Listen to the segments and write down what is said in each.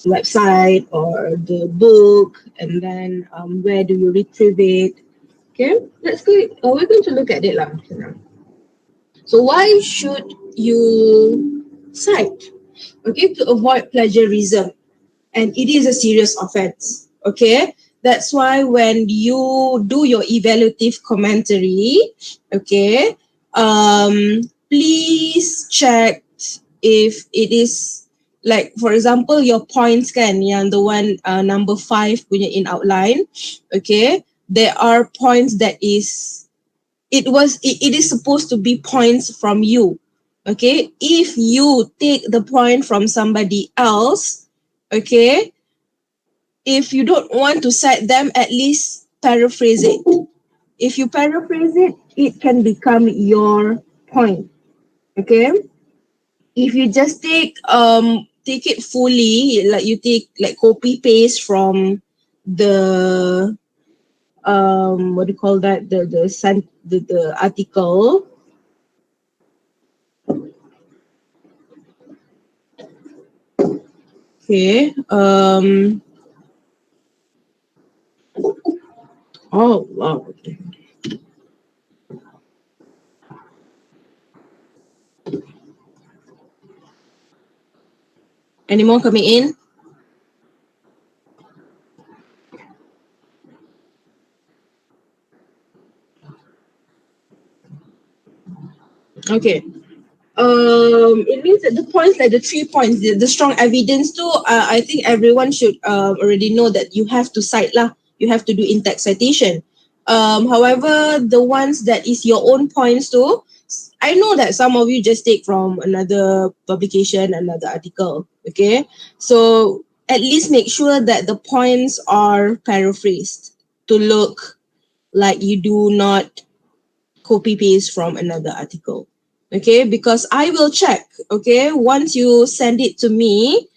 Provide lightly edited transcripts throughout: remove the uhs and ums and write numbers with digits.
website or the book, and then where do you retrieve it? Okay, let's go. We're going to look at it now. So why should you cite? Okay, to avoid plagiarism, and it is a serious offense. Okay, that's why when you do your evaluative commentary, okay, please check if it is, like, for example, your points kan yang the one number 5 punya in outline. Okay, there are points that is it is supposed to be points from you. Okay, if you take the point from somebody else, okay, if you don't want to cite them, at least paraphrase it. If you paraphrase it, it can become your point. Okay, if you just take it fully, like you take like copy paste from the what do you call that, the article. Okay. Oh wow. Okay. Any more coming in? Okay. It means that the points, like the 3 points, the strong evidence too. I think everyone should already know that you have to cite lah. You have to do in-text citation. However, the ones that is your own points too, I know that some of you just take from another publication, another article. Okay, so at least make sure that the points are paraphrased to look like you do not copy paste from another article. Okay, because I will check. Okay, once you send it to me,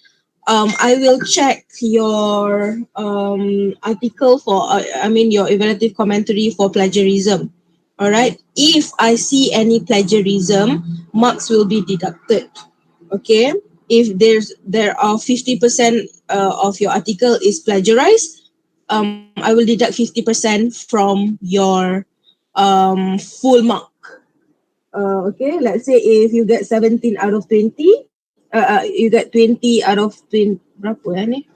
I will check your article for your evaluative commentary for plagiarism. All right, if I see any plagiarism, marks will be deducted. Okay, if there are 50% of your article is plagiarized, I will deduct 50% from your full mark. Okay, let's say if you get 17 out of 20, you get 20 out of 20, berapa ni?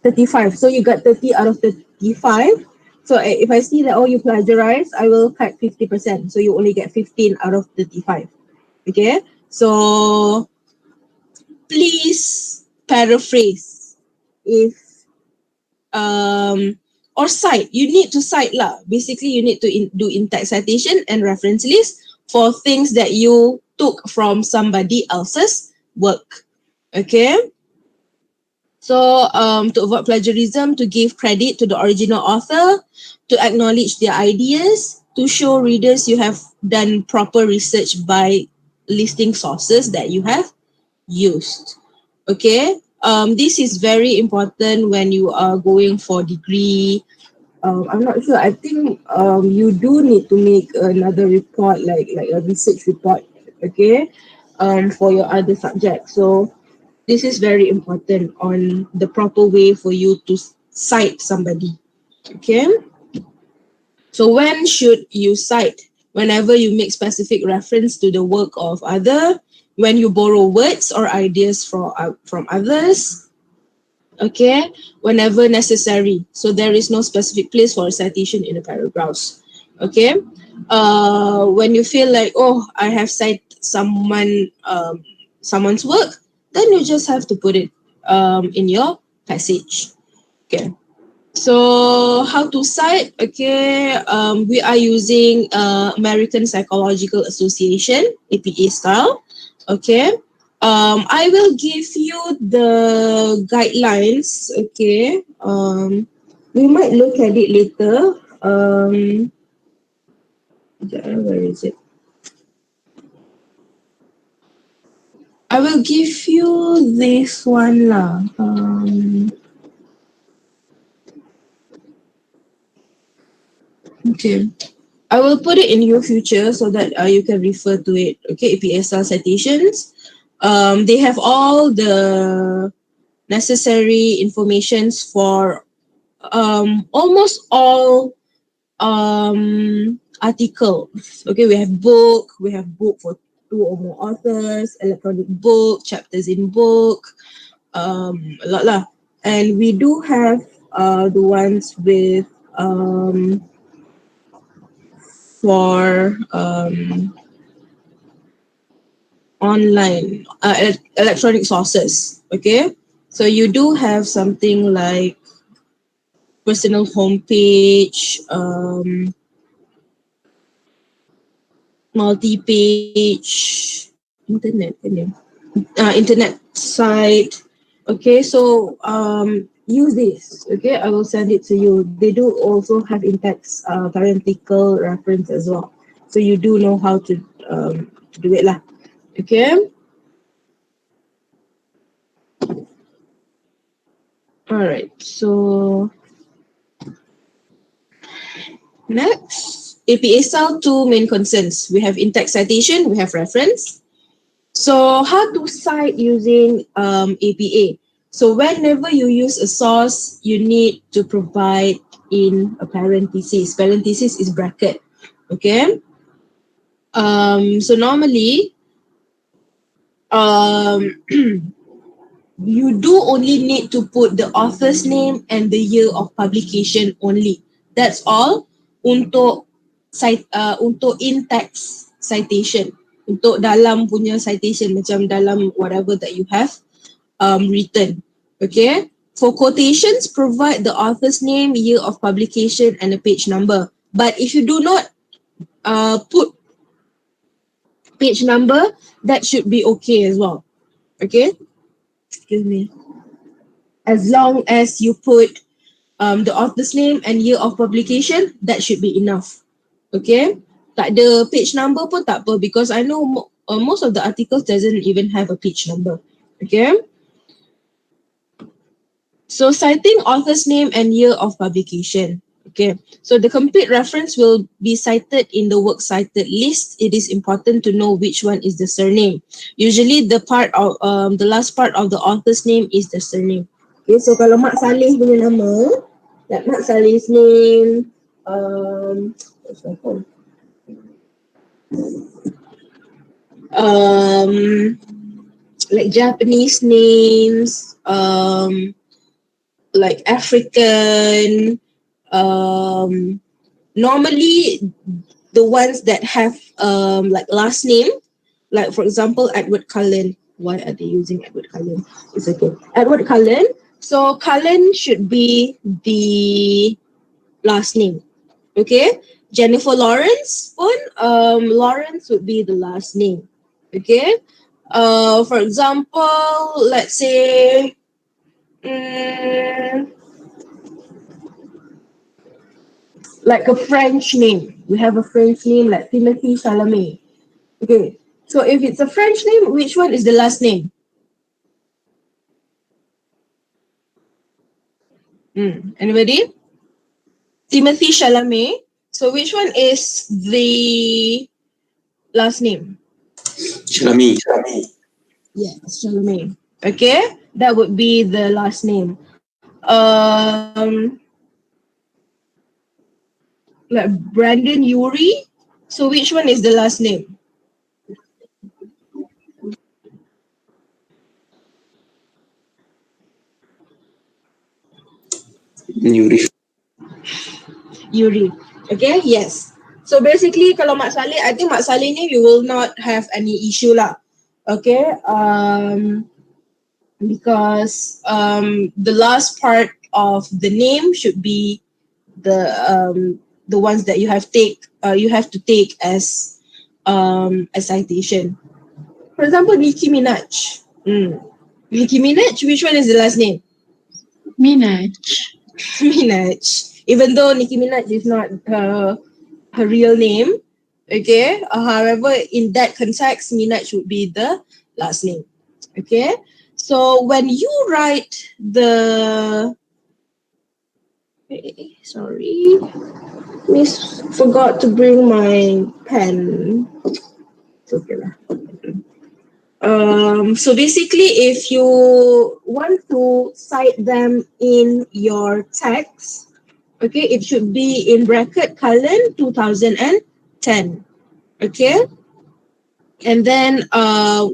35. So you got 30 out of 35. So if I see that, oh, you plagiarize, I will cut 50%. So you only get 15 out of 35. Okay, so please paraphrase if or cite. You need to cite lah. Basically, you need to do in-text citation and reference list for things that you took from somebody else's work. Okay. So to avoid plagiarism, to give credit to the original author, to acknowledge their ideas, to show readers you have done proper research by listing sources that you have used. Okay, this is very important when you are going for degree. I'm not sure. I think you do need to make another report, like a research report. Okay, for your other subjects. So this is very important on the proper way for you to cite somebody. Okay. So when should you cite? Whenever you make specific reference to the work of other, when you borrow words or ideas from others, okay, whenever necessary. So there is no specific place for a citation in the paragraphs. Okay. When you feel like, oh, I have cited someone's work, then you just have to put it in your passage. Okay. So how to cite? Okay, we are using American Psychological Association, APA style. Okay, I will give you the guidelines. Okay, we might look at it later. Where is it? I will give you this one lah. Okay. I will put it in your future so that you can refer to it. Okay, APSL citations. They have all the necessary informations for almost all articles. Okay, we have book for two or more authors, electronic book, chapters in book, a lot lah. And we do have the ones with for online electronic sources. Okay, so you do have something like personal homepage, multi-page internet, internet site. Okay, so use this. Okay, I will send it to you. They do also have in-text parenthetical reference as well, so you do know how to do it lah. Okay. All right. So next, APA style 2 main concerns. We have in-text citation. We have reference. So how to cite using APA? So whenever you use a source, you need to provide in a parenthesis. Parenthesis is bracket. Okay. So normally, you do only need to put the author's name and the year of publication only. That's all untuk untuk in-text citation. Untuk dalam punya citation, macam dalam whatever that you have written. Okay. For quotations, provide the author's name, year of publication, and a page number. But if you do not put page number, that should be okay as well. Okay. Excuse me. As long as you put the author's name and year of publication, that should be enough. Okay. Tak ada page number pun tak apa, because I know most of the articles doesn't even have a page number. Okay. So citing author's name and year of publication. Okay, so the complete reference will be cited in the works cited list. It is important to know which one is the surname. Usually the part of the last part of the author's name is the surname. Okay, so kalau Mak Saleh punya nama, like Mak Saleh's name, what's my phone? Like Japanese names, like African, normally the ones that have like last name, like for example Edward Cullen. Why are they using Edward Cullen? It's okay. Edward Cullen. So Cullen should be the last name. Okay. Jennifer Lawrence Lawrence would be the last name. Okay. For example, let's say like a French name. We have a French name like Timothy Chalamet. Okay, so if it's a French name, which one is the last name? Anybody? Timothy Chalamet. So which one is the last name? Chalamet. Yes, Chalamet. Okay, that would be the last name. Like Brandon Urie. So which one is the last name? Urie. Okay, yes. So basically, kalau Mak Saleh, I think Mak Saleh ni you will not have any issue lah. Okay, because the last part of the name should be the ones that you have to take as a citation. For example, Nicki Minaj. Nicki Minaj, which one is the last name? Minaj. Minaj. Even though Nicki Minaj is not her real name, okay. However, in that context, Minaj would be the last name. Okay. So when you write the sorry, Miss forgot to bring my pen. It's okay lah. So basically, if you want to cite them in your text, okay, it should be in bracket Cullen 2010. Okay. And then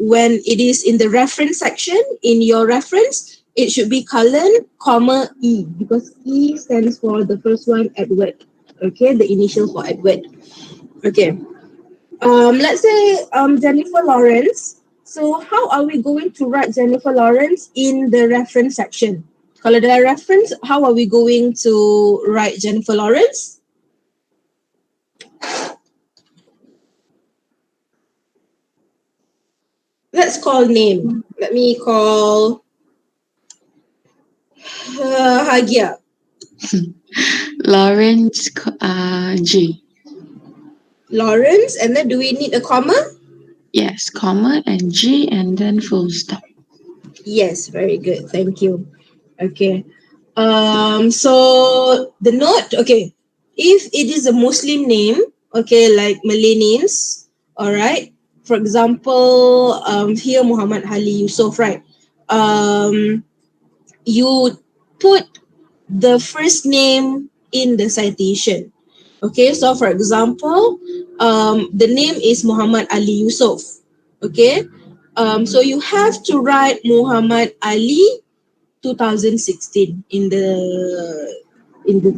when it is in the reference section, in your reference, it should be Cullen, comma, E, because E stands for the first one, Edward. Okay, the initial for Edward. Okay. Let's say Jennifer Lawrence. So how are we going to write Jennifer Lawrence in the reference section? Kalau ada reference, how are we going to write Jennifer Lawrence? Let's call name. Let me call Hagia. Lawrence G. Lawrence, and then do we need a comma? Yes, comma and G and then full stop. Yes, very good. Thank you. Okay. So the note, okay, if it is a Muslim name, okay, like Malay names, all right. For example, here Muhammad Ali Yusof, right? You put the first name in the citation. Okay, so for example, the name is Muhammad Ali Yusof. Okay, so you have to write Muhammad Ali 2016 in the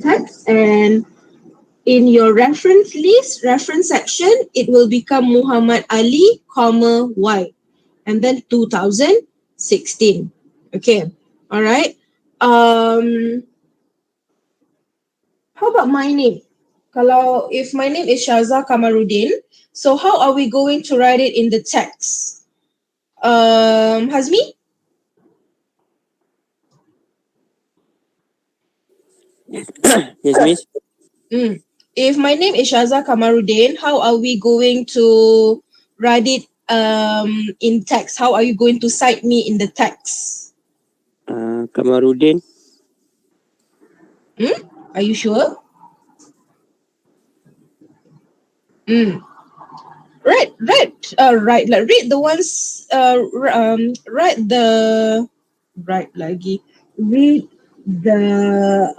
text, and in your reference list, reference section, it will become Muhammad Ali, comma Y, and then 2016. Okay, all right. How about my name? Kalau if my name is Shaza Kamarudin, so how are we going to write it in the text? Hazmi? Yes, miss. If my name is Shaza Kamarudin, how are we going to write it in text? How are you going to cite me in the text? Kamarudin. Are you sure? Right. Right. Like read the ones. Write the. Right lagi. Read the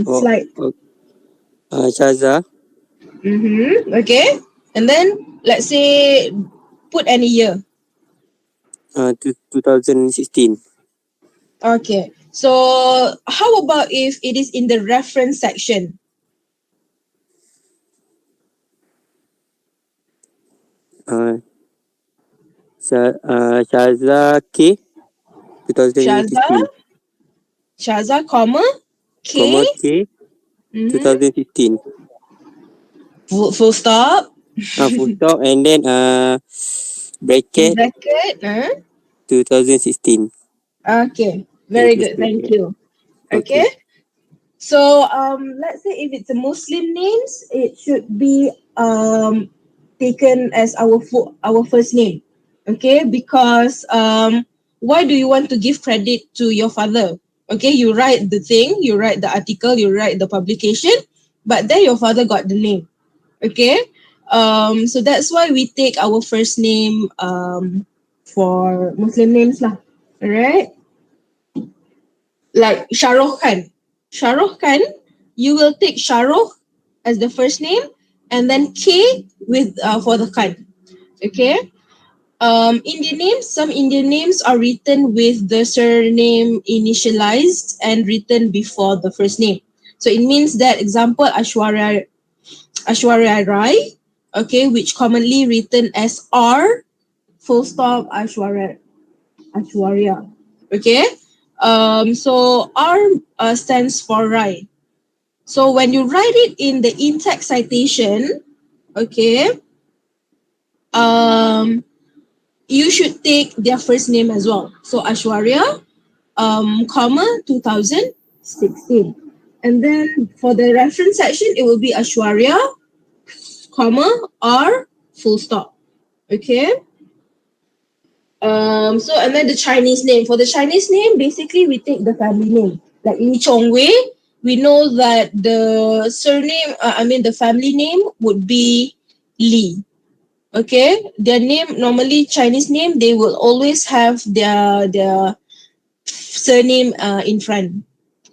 slide. Shaza. Okay. And then let's say put any year. 2016. Okay. So how about if it is in the reference section? Shaza K. Shaza, 2016. Shaza, comma, K, Comma K. mm-hmm, 2015. full stop, Full stop and then in bracket bracket. 2016. Okay, Then very close good. Thank bracket. you. Okay. Okay. So let's say if it's a Muslim names, it should be taken as our first name. Okay, because why do you want to give credit to your father? Okay, you write the thing, you write the article, you write the publication, but then your father got the name. Okay, so that's why we take our first name for Muslim names lah. Alright, like Shahrukh Khan. Shahrukh Khan, you will take Shahrukh as the first name and then K with for the Khan. Okay. Indian names, some Indian names are written with the surname initialized and written before the first name. So it means that example Ashwarya Rai, okay, which commonly written as R full stop Ashwarya. Okay. So R stands for Rai. So when you write it in the in-text citation, okay, you should take their first name as well. So Ashwarya, comma 2016, and then for the reference section, it will be Ashwarya, comma R full stop. Okay. So and then the Chinese name. For the Chinese name, basically we take the family name. Like Lee Chong Wei, we know that the surname, the family name would be Lee. Okay, their name, normally Chinese name, they will always have their surname in front.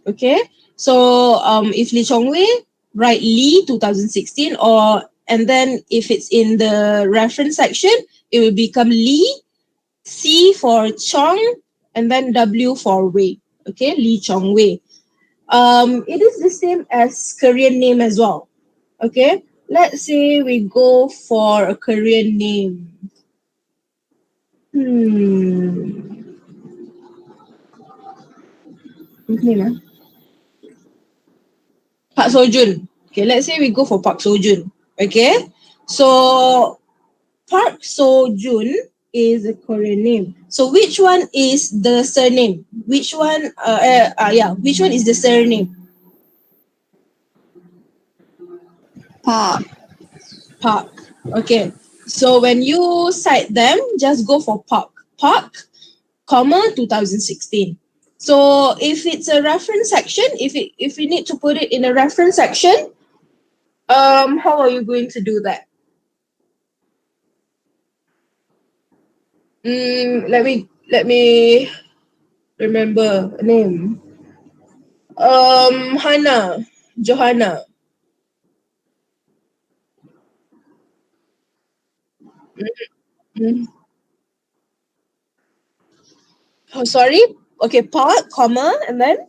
Okay, so if Lee Chong Wei, write Lee 2016, or and then if it's in the reference section, it will become Lee, C for Chong, and then W for Wei. Okay, Lee Chong Wei. It is the same as Korean name as well. Okay, let's say we go for a Korean name. Whose name? Park Seo Joon. Okay, let's say we go for Park Seo Joon. Okay, so Park Seo Joon is a Korean name. So which one is the surname? Which one? Which one is the surname? Park. Park. Okay. So when you cite them, just go for Park. Park, comma 2016. So if it's a reference section, if we need to put it in a reference section, how are you going to do that? Let me remember a name. Hannah, Johanna. Mm. Oh, sorry. Okay, Park, comma, and then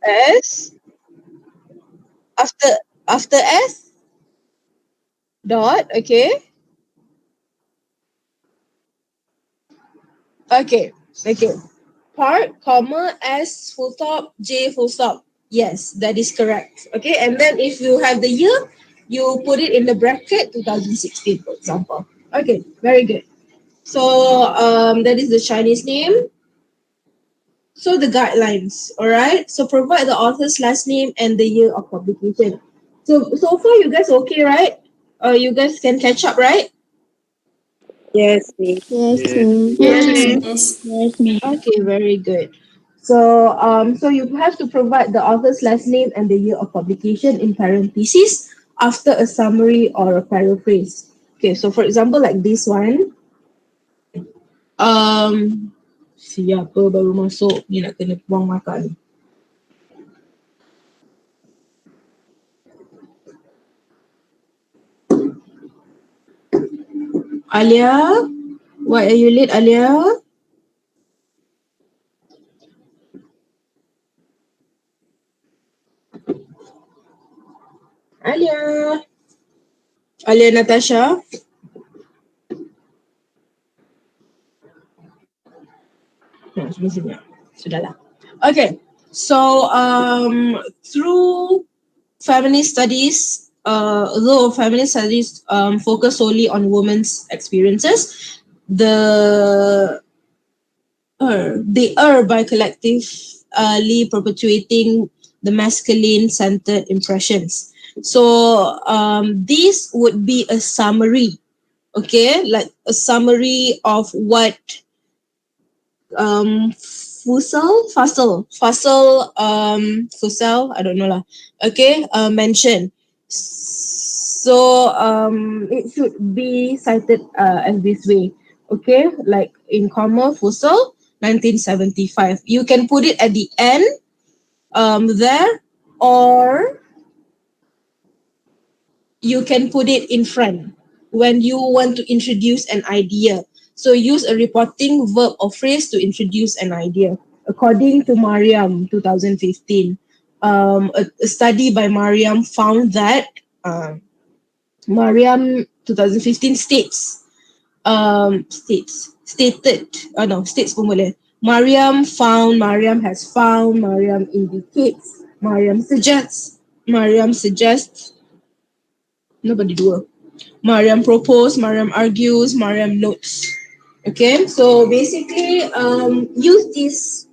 S after after S dot. Okay, okay, okay. Park, comma, S full stop, J full stop. Yes, that is correct. Okay, and then if you have the year, you put it in the bracket 2016, for example. Okay, very good. So that is the Chinese name. So the guidelines, all right. So provide the author's last name and the year of publication. So far you guys okay, right? You guys can catch up, right? Yes, Miss. Yes, Yes. ma'am. Yes, Okay. ma'am. Yes, ma'am. Okay, very good. So you have to provide the author's last name and the year of publication in parentheses after a summary or a paraphrase. Okay, so for example, like this one, siapa baru masuk ni nak kena buang makan. Alia, why are you late, Alia? Alia. Alia Natasha. Semua sini. Sudahlah. Okay. So through family studies, although family studies focus solely on women's experiences, they are by collectively perpetuating the masculine-centered impressions. So this would be a summary, okay, like a summary of what Fussell, I don't know lah. Okay, mention. So it should be cited as this way. Okay, like in comma, Fussell, 1975. You can put it at the end there, or you can put it in front when you want to introduce an idea. So use a reporting verb or phrase to introduce an idea. According to Mariam, 2015, a study by Mariam found that Mariam 2015 states pun boleh. Mariam has found, Mariam indicates, Mariam suggests, nobody do. Mariam proposed, Mariam argues, Mariam notes. Okay, so basically, use these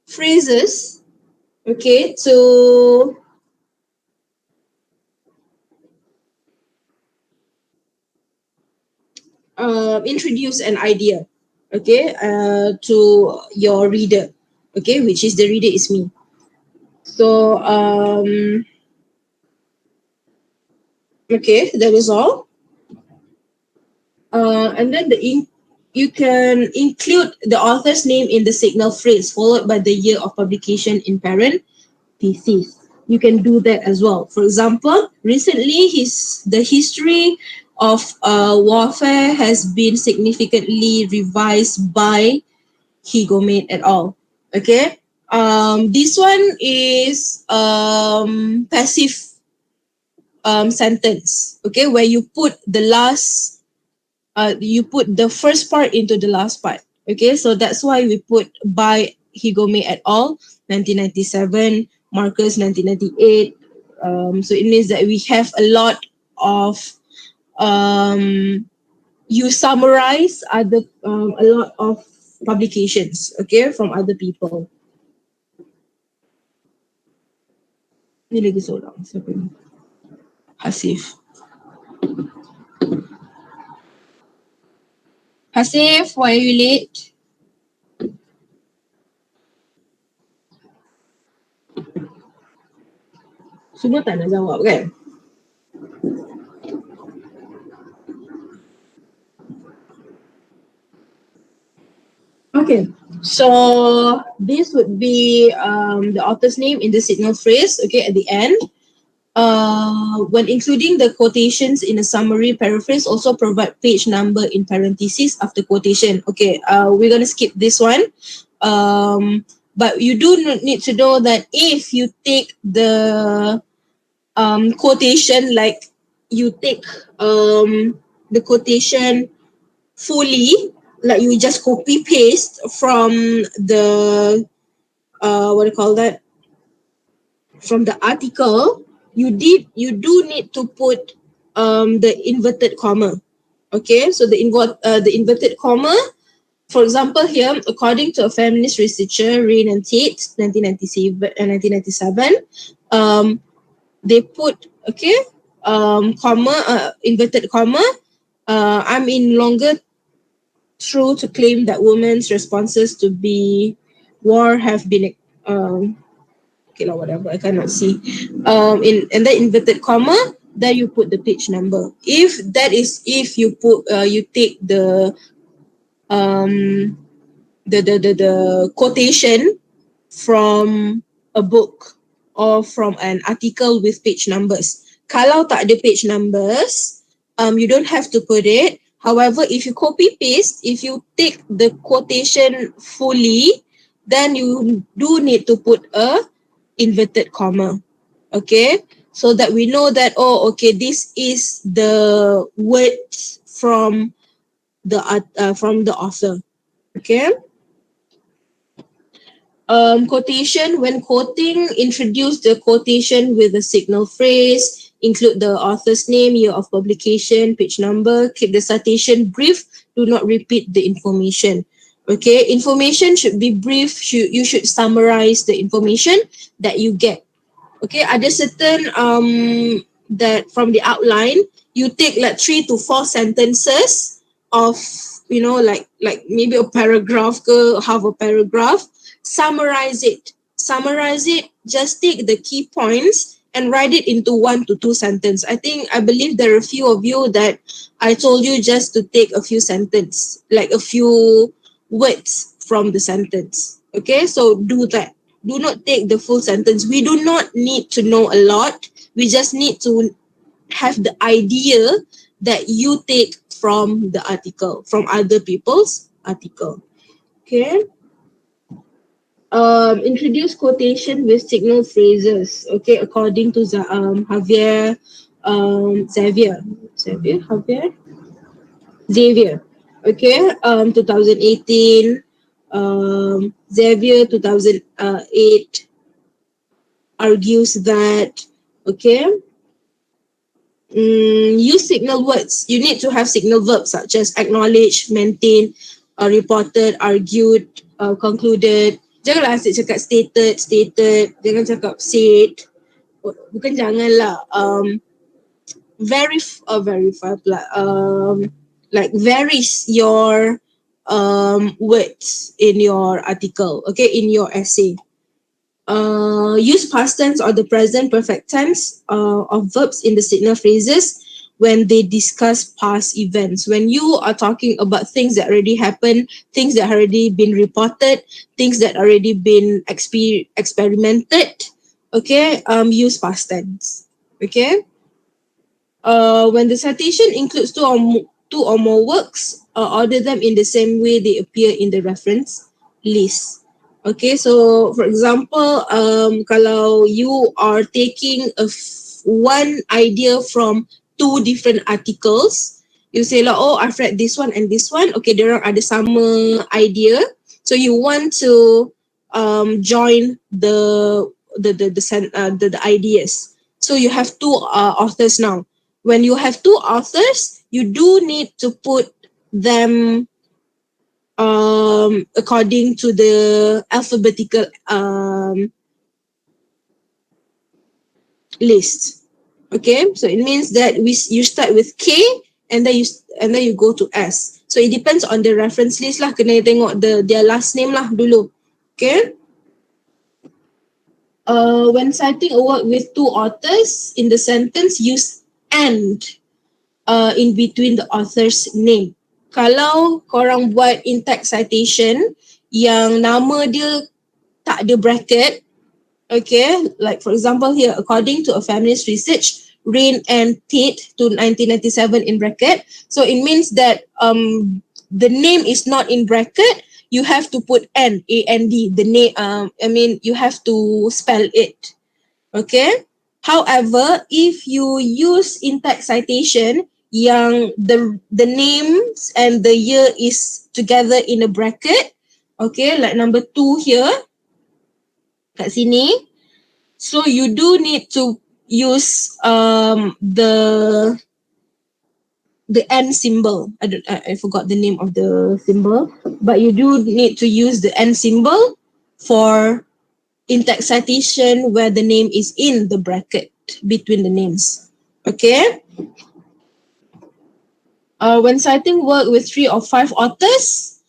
phrases, okay, to introduce an idea, okay, to your reader, okay, which is the reader is me. So Okay, that is all. And then you can include the author's name in the signal phrase followed by the year of publication in parentheses. You can do that as well. For example, recently the history of warfare has been significantly revised by Higomate et al. Okay. This one is passive sentence. Okay, where you put you put the first part into the last part. Okay, so that's why we put by Higome et al. 1997, Marcus 1998. So it means that we have a lot of you summarize a lot of publications, okay, from other people. Ni lagi seorang siapa ni? Hasif. Hasif, why are you late? Semua tak nak jawab kan? Okay, so this would be the author's name in the signal phrase, okay, at the end. When including the quotations in a summary paraphrase, also provide page number in parentheses after quotation. Okay, we're going to skip this one. But you do need to know that if you take the quotation, like you take the quotation fully, like you just copy paste from the what do you call that, from the article, you do need to put the inverted comma. Okay, so the inverted comma, for example here, according to a feminist researcher, Rain and Tate, 1997, they put, okay, comma, inverted comma, I'm in longer true to claim that women's responses to be war have been okay lah, whatever, I cannot see. In the inverted comma, then you put the page number. If you put you take um the quotation from a book or from an article with page numbers. Kalau tak ada page numbers, you don't have to put it. However, if you copy paste, if you take the quotation fully, then you do need to put a inverted comma. Okay, so that we know that, oh, okay, this is the words from the author. Okay. Quotation, when quoting, introduce the quotation with a signal phrase, include the author's name, year of publication, page number, keep the citation brief, do not repeat the information. Okay, information should be brief, you should summarize the information that you get. Okay, ada certain that from the outline, you take like 3 to 4 sentences of, you know, like maybe a paragraph ke, half a paragraph, summarize it, just take the key points and write it into 1 to 2 sentences. I believe there are a few of you that I told you just to take a few sentences, like a few words from the sentence. Okay, so do that. Do not take the full sentence. We do not need to know a lot. We just need to have the idea that you take from the article, from other people's article. Okay. Introduce quotation with signal phrases. Okay, according to Xavier. Okay, 2018. Xavier 2008 argues that, okay, use signal words. You need to have signal verbs such as acknowledge, maintain, reported, argued, concluded. Janganlah asyik cakap stated. Jangan cakap said. Bukan janganlah. Verify pula. Like varies your words in your article, okay, in your essay. use past tense or the present perfect tense of verbs in the signal phrases when they discuss past events. When you are talking about things that already happened, things that already been reported, things that already been experimented, okay, use past tense. Okay. When the citation includes two or more works, order them in the same way they appear in the reference list. Okay, so for example, kalau you are taking one idea from two different articles, you say lah, oh, I've read this one and this one. Okay, diorang ada sama idea. So you want to join the ideas. So you have two authors now. When you have two authors, you do need to put them according to the alphabetical list. Okay, so it means that you start with K and then you go to S. So it depends on the reference list lah. Kena tengok their last name lah dulu. Okay. When citing a work with two authors in the sentence, use and in between the author's name. Kalau korang buat in-text citation yang nama dia tak ada bracket, okay, like for example here, according to a feminist research, Rain and Tate to 1997 in bracket. So it means that the name is not in bracket. You have to put N, A-N-D, the name, you have to spell it. Okay. However, if you use in-text citation yang the names and the year is together in a bracket, okay, like number 2 here, kat sini, so you do need to use the N symbol. I forgot the name of the symbol, but you do need to use the N symbol for in-text citation where the name is in the bracket between the names. Okay. When citing work with 3 or 5 authors,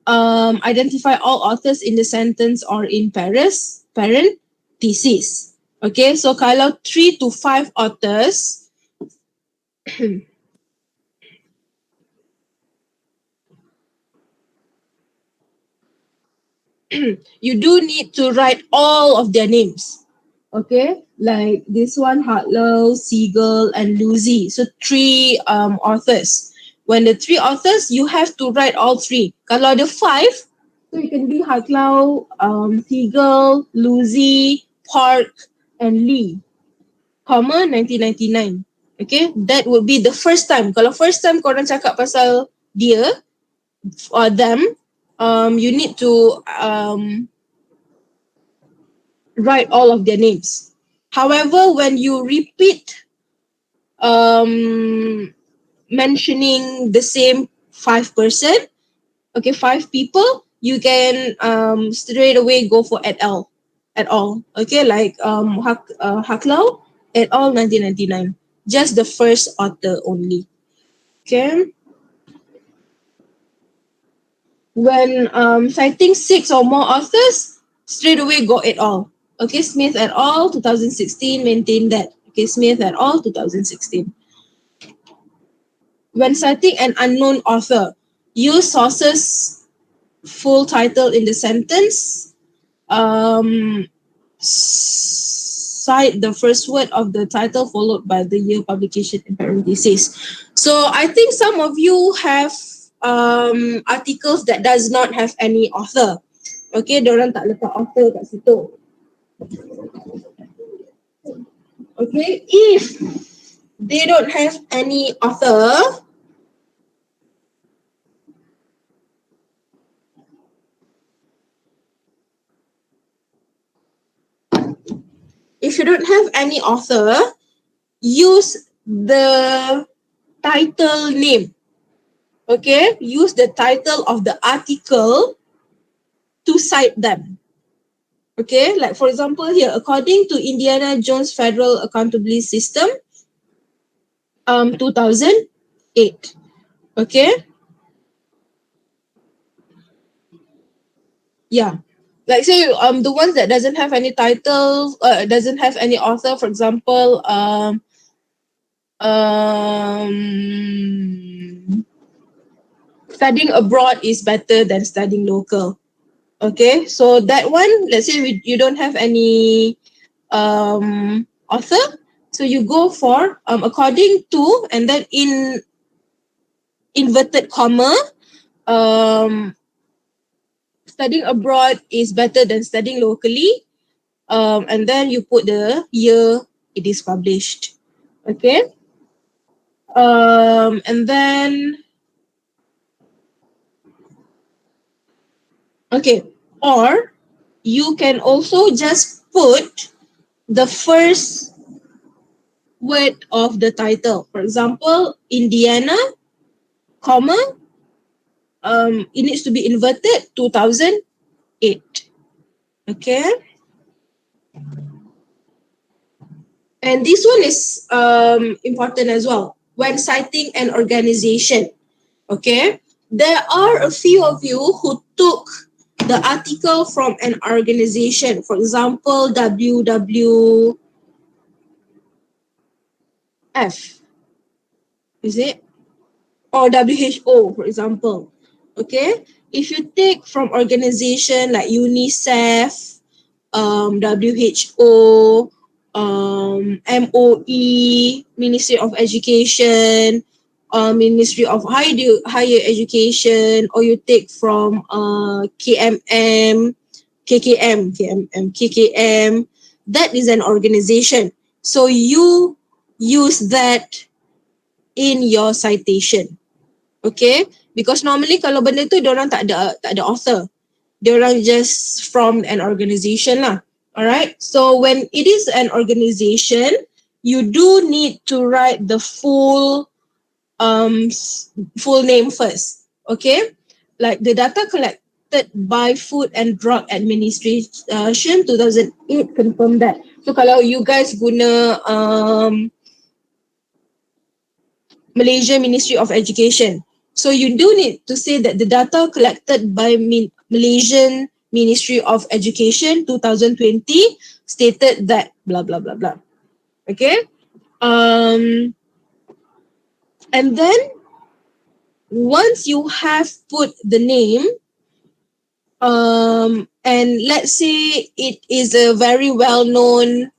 identify all authors in the sentence or in parentheses. Okay, so kalau 3 to 5 authors, you do need to write all of their names. Okay, like this one, Hartlow, Siegel, and Lucy. So 3 authors. When the 3 authors, you have to write all 3. Kalau ada 5, so it can be Hartlow, Siegel, Lucy, Park, and Lee, comma 1999. Okay, that would be the first time. Kalau first time korang cakap pasal dia or them, you need to write all of their names. However, when you repeat mentioning the same 5 person, okay, 5 people, you can straight away go for et al. Okay, like Haklau et al. 1999. Just the first author only. Okay. When citing 6 or more authors, straight away go et al. Okay, Smith et al. 2016, maintain that. Okay, Smith et al. 2016. When citing an unknown author, use sources full title in the sentence. Cite the first word of the title followed by the year publication in parentheses. So I think some of you have articles that does not have any author. Okay, diorang tak letak author kat situ. Okay, if they don't have any author, if you don't have any author, use the title name. Okay, use the title of the article to cite them. Okay, like for example here, according to Indiana Jones Federal Accountability System, 2008. Okay. Yeah. Like say the ones that doesn't have any title, doesn't have any author, for example, studying abroad is better than studying local. Okay, so that one, let's say you don't have any author, so you go for according to, and then in inverted comma, studying abroad is better than studying locally, and then you put the year it is published. Okay, and then okay, or you can also just put the first word of the title. For example, Indiana, comma, it needs to be inverted, 2008. Okay. And this one is important as well. When citing an organization, okay, there are a few of you who took the article from an organization. For example, WWF, is it? Or WHO, for example. Okay, if you take from organization like UNICEF, WHO, MOE, Ministry of Education, Ministry of Higher Education, or you take from KKM, that is an organization. So you use that in your citation. Okay? Because normally kalau benda tu diorang tak ada author. Diorang just from an organization lah. Alright? So when it is an organization, you do need to write the full name first. Okay? Like the data collected by Food and Drug Administration 2008 confirm that. So kalau you guys guna Malaysia Ministry of Education, so you do need to say that the data collected by Malaysian Ministry of Education 2020 stated that blah blah blah blah. Okay. And then once you have put the name, and let's say it is a very well-known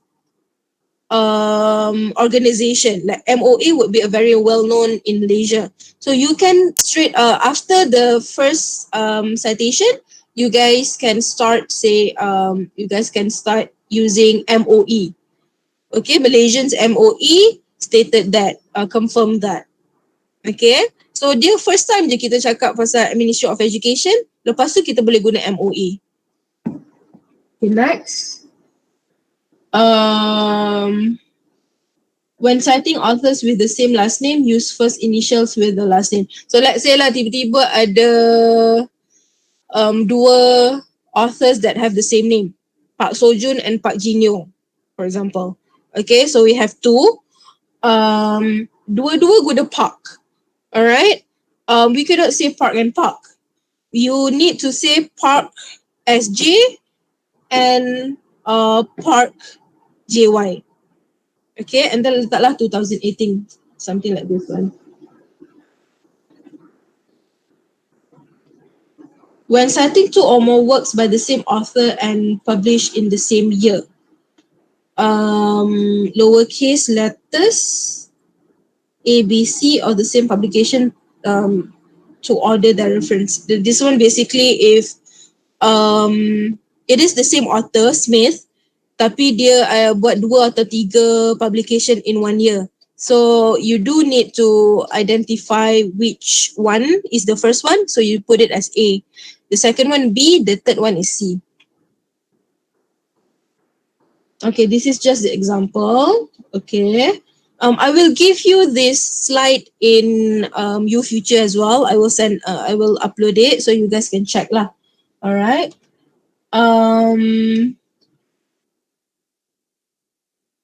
organization, like MOA would be a very well-known in Malaysia. So you can straight after the first citation, you guys can start using MOE. Okay, Malaysians MOE stated that, confirm that. Okay, so dia first time je kita cakap pasal Ministry of Education, lepas tu kita boleh guna MOE. Okay, next. When citing authors with the same last name, use first initials with the last name. So let's say lah tiba-tiba ada dua authors that have the same name, Park Sojun and Park Jin-young, for example. Okay, so we have two. Dua-dua guna Park. Alright. We cannot say Park and Park. You need to say Park SJ and Park JY. Okay, and then letaklah 2018, something like this one. When citing two or more works by the same author and published in the same year, lowercase letters A, B, C, or the same publication to order the reference. This one basically if it is the same author, Smith, tapi dia buat dua atau tiga publication in 1 year. So you do need to identify which one is the first one. So you put it as A. The second one B, the third one is C. Okay, this is just the example. Okay. I will give you this slide in YouFuture as well. I will upload it so you guys can check lah. All right.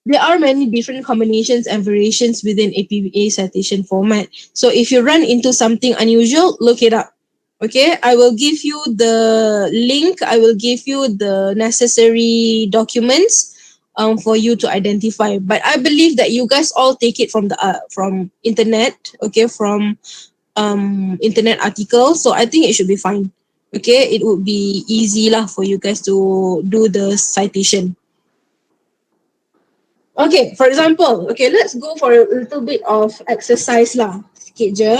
There are many different combinations and variations within APA citation format. So if you run into something unusual, look it up. Okay, I will give you the link. I will give you the necessary documents for you to identify. But I believe that you guys all take it from internet, okay, from internet articles. So I think it should be fine. Okay, it would be easy lah for you guys to do the citation. Okay, for example, okay, let's go for a little bit of exercise lah. Sikit je.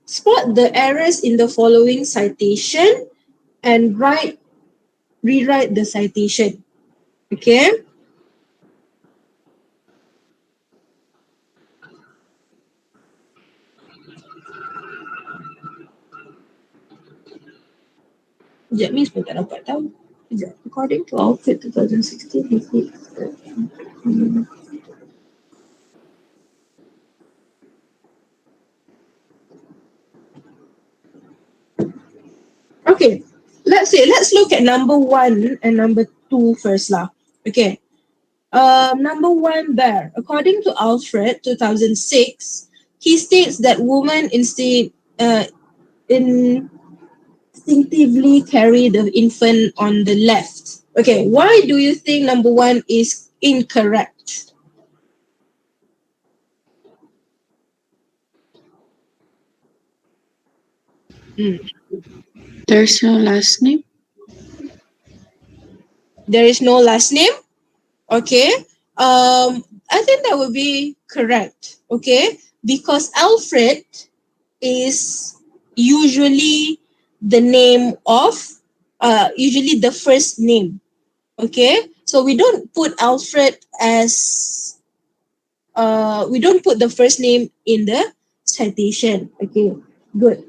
Spot the errors in the following citation and rewrite the citation. Okay. Sekejap, Miss pun tak dapat tahu. Sekejap. According to Outfit 2016, okay. Let's look at number 1 and number 2 first lah. Okay. Number 1 there. According to Alfred 2006, he states that women instinctively carry the infant on the left. Okay, why do you think number 1 is incorrect? There's no last name. There is no last name. Okay. I think that would be correct. Okay, because Alfred is usually the name of usually the first name. Okay, so we don't put Alfred as we don't put the first name in the citation. Okay, good.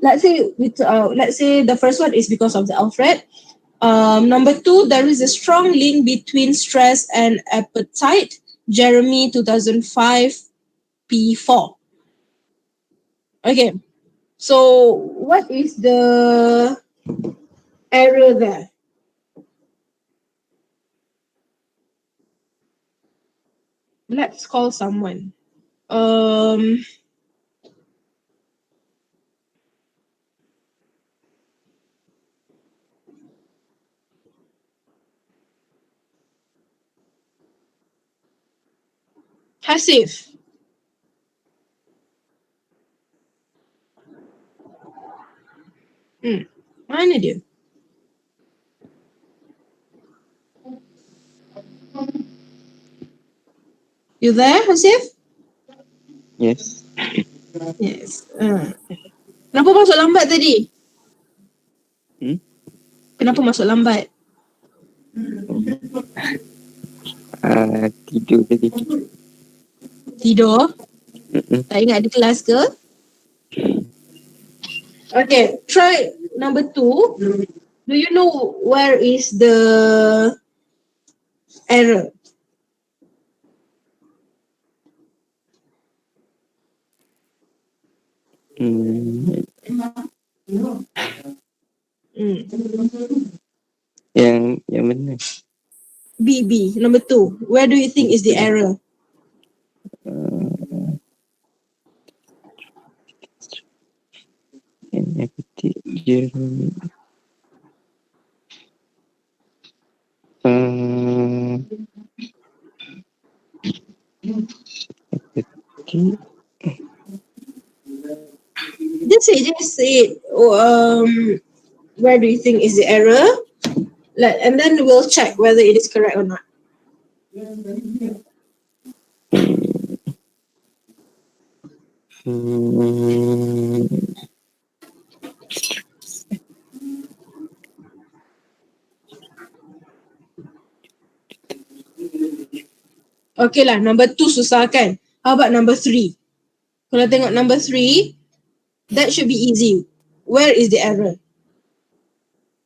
Let's say the first one is because of the Alfred. Number 2, there is a strong link between stress and appetite. Jeremy 2005 P4. Okay, so what is the error there? Let's call someone. Hasif. Mana dia? You there, Hasif? Yes. Yes. Kenapa masuk lambat tadi? Kenapa masuk lambat? Tidur tadi. Tidur? Tak ingat ada kelas ke? Okay, try number 2. Do you know where is the error? Yang mana? B, number 2. Where do you think is the error? Yang ketik Jeremy. Ketik. Just say it. Where do you think is the error? And then we'll check whether it is correct or not. Okay lah, number 2 susah kan? How about number 3? Kalau tengok number 3, that should be easy. Where is the error?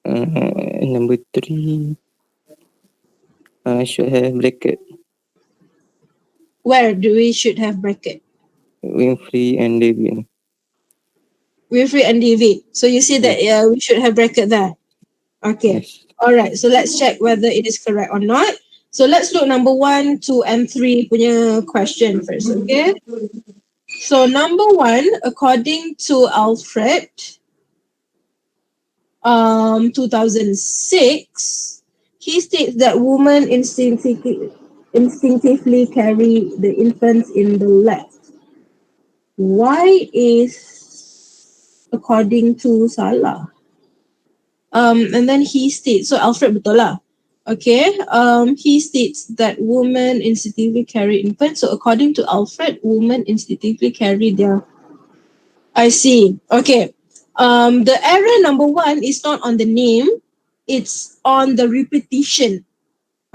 Number 3. Should have bracket. Where do we should have bracket? Winfrey and David. Wilfred and David. So you see that we should have bracket there. Okay. Yes. Alright, so let's check whether it is correct or not. So let's look number 1, 2, and 3 punya question first, okay? So number one, according to Alfred, 2006, he states that women instinctively carry the infants in the left. Why is according to Salah? And then he states, so Alfred betul lah. Okay, he states that women instinctively carry infants. So according to Alfred, women instinctively carry their. I see. Okay. The error number one is not on the name, it's on the repetition.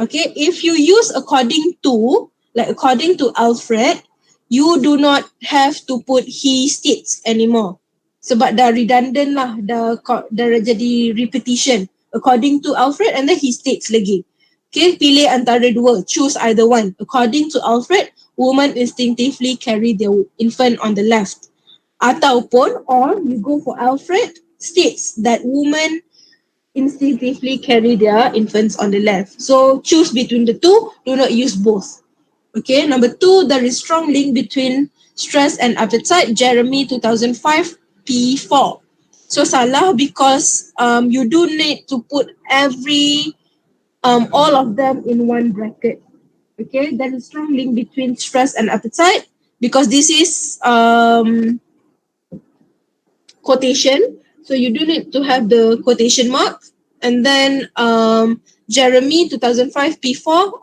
Okay, if you use according to, like according to Alfred, you do not have to put he states anymore. Sebab dah redundant lah, dah jadi repetition. According to Alfred and then he states lagi. Okay, pilih antara dua, choose either one. According to Alfred, women instinctively carry their infant on the left. Ataupun, or you go for Alfred, states that women instinctively carry their infants on the left. So choose between the two, do not use both. Okay, number two, there is strong link between stress and appetite. Jeremy 2005 P4. So salah because you do need to put all of them in one bracket. Okay, there is strong link between stress and appetite because this is quotation. So you do need to have the quotation mark. And then Jeremy 2005 P4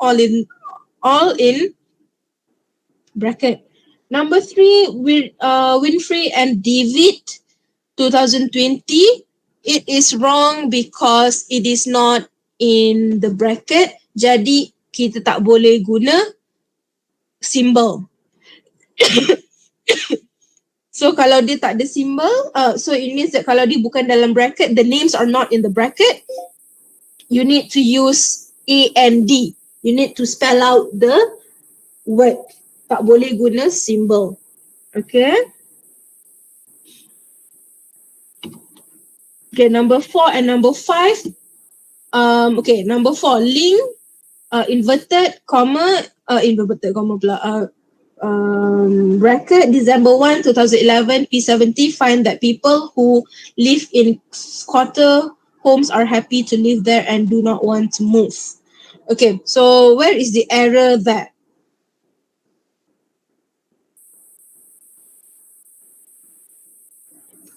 all in bracket. Number three, Winfrey and David 2020. It is wrong because it is not in the bracket. Jadi kita tak boleh guna symbol. So kalau dia tak ada symbol, so it means that kalau dia bukan dalam bracket, the names are not in the bracket, you need to use A and D. You need to spell out the word. Tak boleh guna symbol. Okay. Okay, number 4 and number 5. Okay, number 4, link, inverted comma pula. Bracket December 1, 2011 P70 find that people who live in squatter homes are happy to live there and do not want to move. Okay, so where is the error there?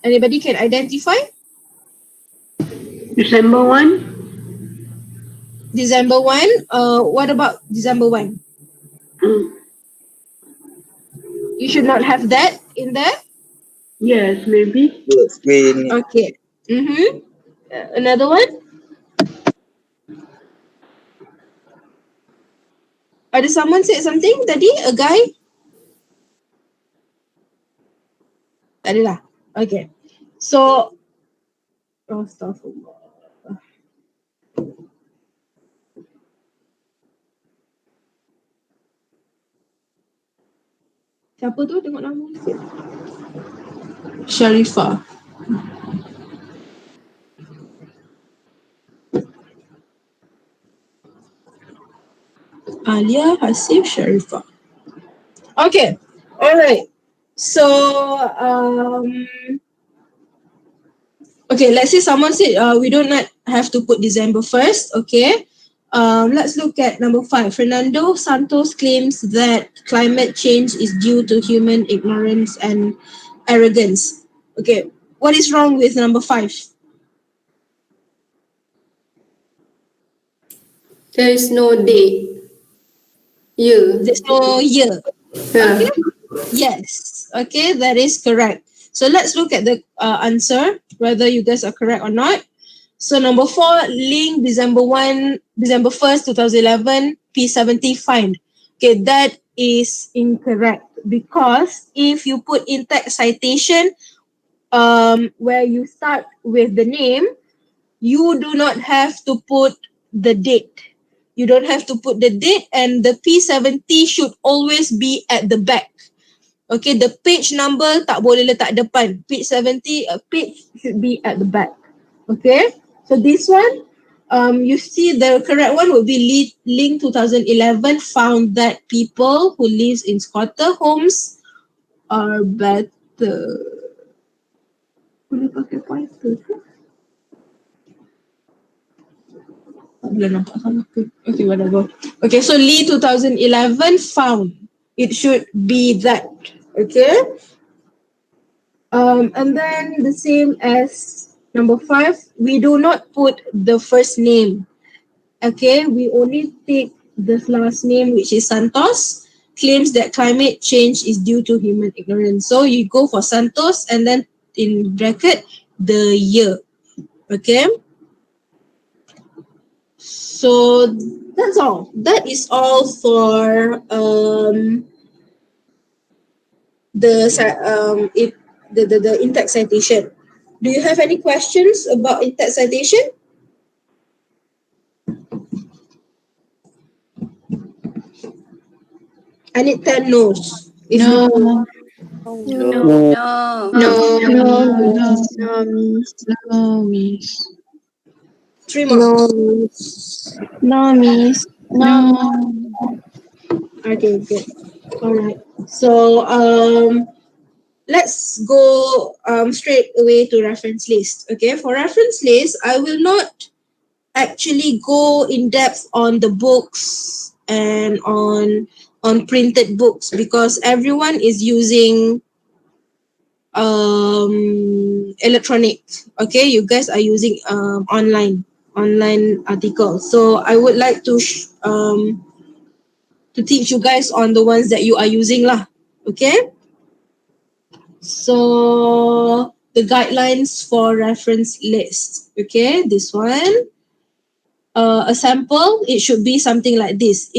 Anybody can identify? December 1? December 1, what about December 1? You should not have that in there? Yes, maybe. Yes, we need. Okay. Another one? Ada someone said something tadi? A guy? Tak ada lah. Okay. So, astaghfirullah. Siapa tu? Tengok nama sikit. Sharifah. Alia Hasif Sharifah. Okay. Alright. So, okay, let's say someone said we do not have to put December 1st. Okay. Let's look at number 5. Fernando Santos claims that climate change is due to human ignorance and arrogance. Okay, what is wrong with number 5? There is no day. Year. There's no year. Yeah. Okay. Yes. Okay, that is correct. So let's look at the answer, whether you guys are correct or not. So number 4, link December 1st, 2011, P70 find. Okay, that is incorrect because if you put in text citation, where you start with the name, you do not have to put the date. You don't have to put the date, and the P70 should always be at the back. Okay, the page number tak boleh letak depan. Page 70, page should be at the back. Okay, so this one, you see the correct one would be link 2011 found that people who lives in squatter homes are better. Boleh pakai pointer ke? Tak boleh nampak sama ke? Okay, whatever. Okay, so Lee 2011 found. It should be that. Okay. And then the same as number 5, we do not put the first name. Okay, we only take the last name, which is Santos, claims that climate change is due to human ignorance. So you go for Santos and then in bracket the year. Okay. So that's all. That is all for the in-text citation. Do you have any questions about in-text citation? I need 10 no's. If No. no, No. No. No. Miss. No, miss. No, miss. 3 more. No, miss. No. Okay, good. All right. So let's go straight away to reference list. Okay, for reference list, I will not actually go in depth on the books and on printed books because everyone is using electronic. Okay, you guys are using online articles. So I would like to teach you guys on the ones that you are using lah. Okay. So the guidelines for reference list. Okay, this one. A sample, it should be something like this.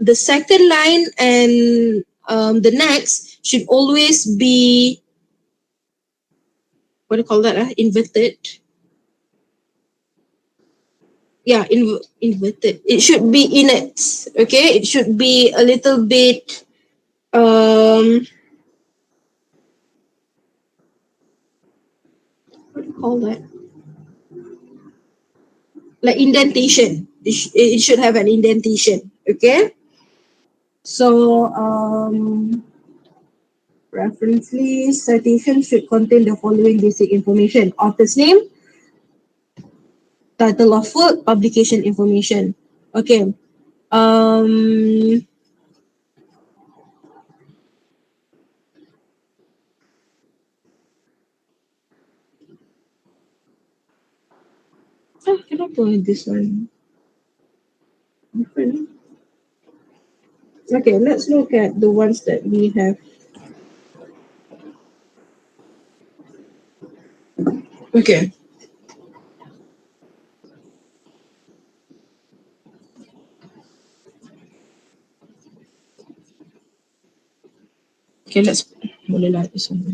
The second line and the next should always be, what do you call that? Inverted. Yeah, inverted. It should be in it. Okay, it should be a little bit what do you call that? Like indentation. It should have an indentation. Okay. So reference list citation should contain the following basic information: author's name, title of work, publication information. Okay. Can I go with this one? Different. Okay, let's look at the ones that we have. Okay. Okay, let's boleh lah this one.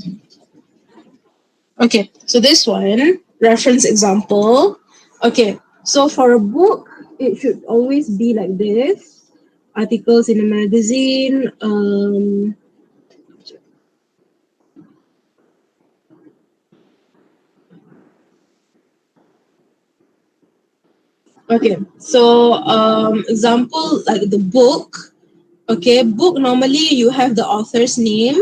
Okay, so this one, reference example. Okay, so for a book, it should always be like this. Articles in a magazine. Okay, so example like the book. Okay, book normally you have the author's name.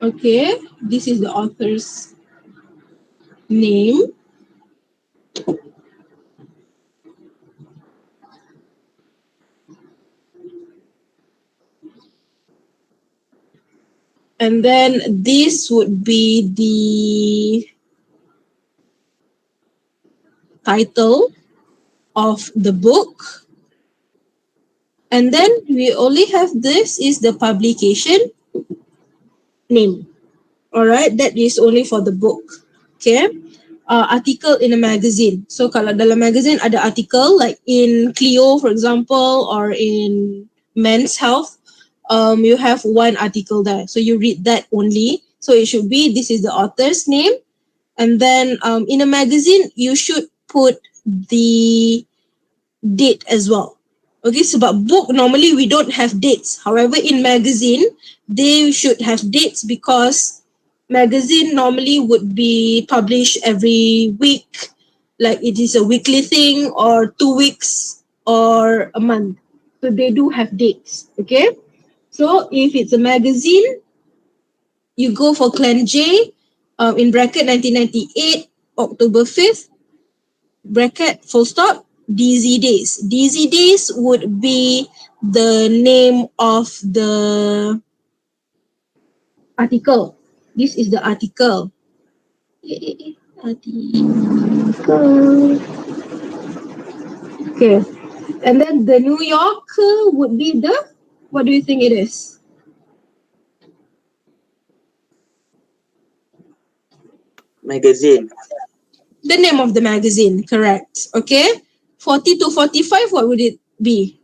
Okay, this is the author's name. And then this would be the title of the book. And then we only have this is the publication name. All right, that is only for the book. Okay. Article in a magazine. So kalau dalam magazine ada article like in Clio for example or in Men's Health, you have one article there. So you read that only. So it should be this is the author's name. And then in a magazine, you should put the date as well. Okay, sebab book normally we don't have dates. However, in magazine, they should have dates because magazine normally would be published every week. Like it is a weekly thing or 2 weeks or a month. So they do have dates. Okay. So if it's a magazine, you go for Clan J, in bracket 1998, October 5th, bracket full stop, DZ Days. DZ Days would be the name of the article. This is the article. Article. Okay. And then the New Yorker would be the, what do you think it is? Magazine. The name of the magazine, correct. Okay. 40 to 45, what would it be?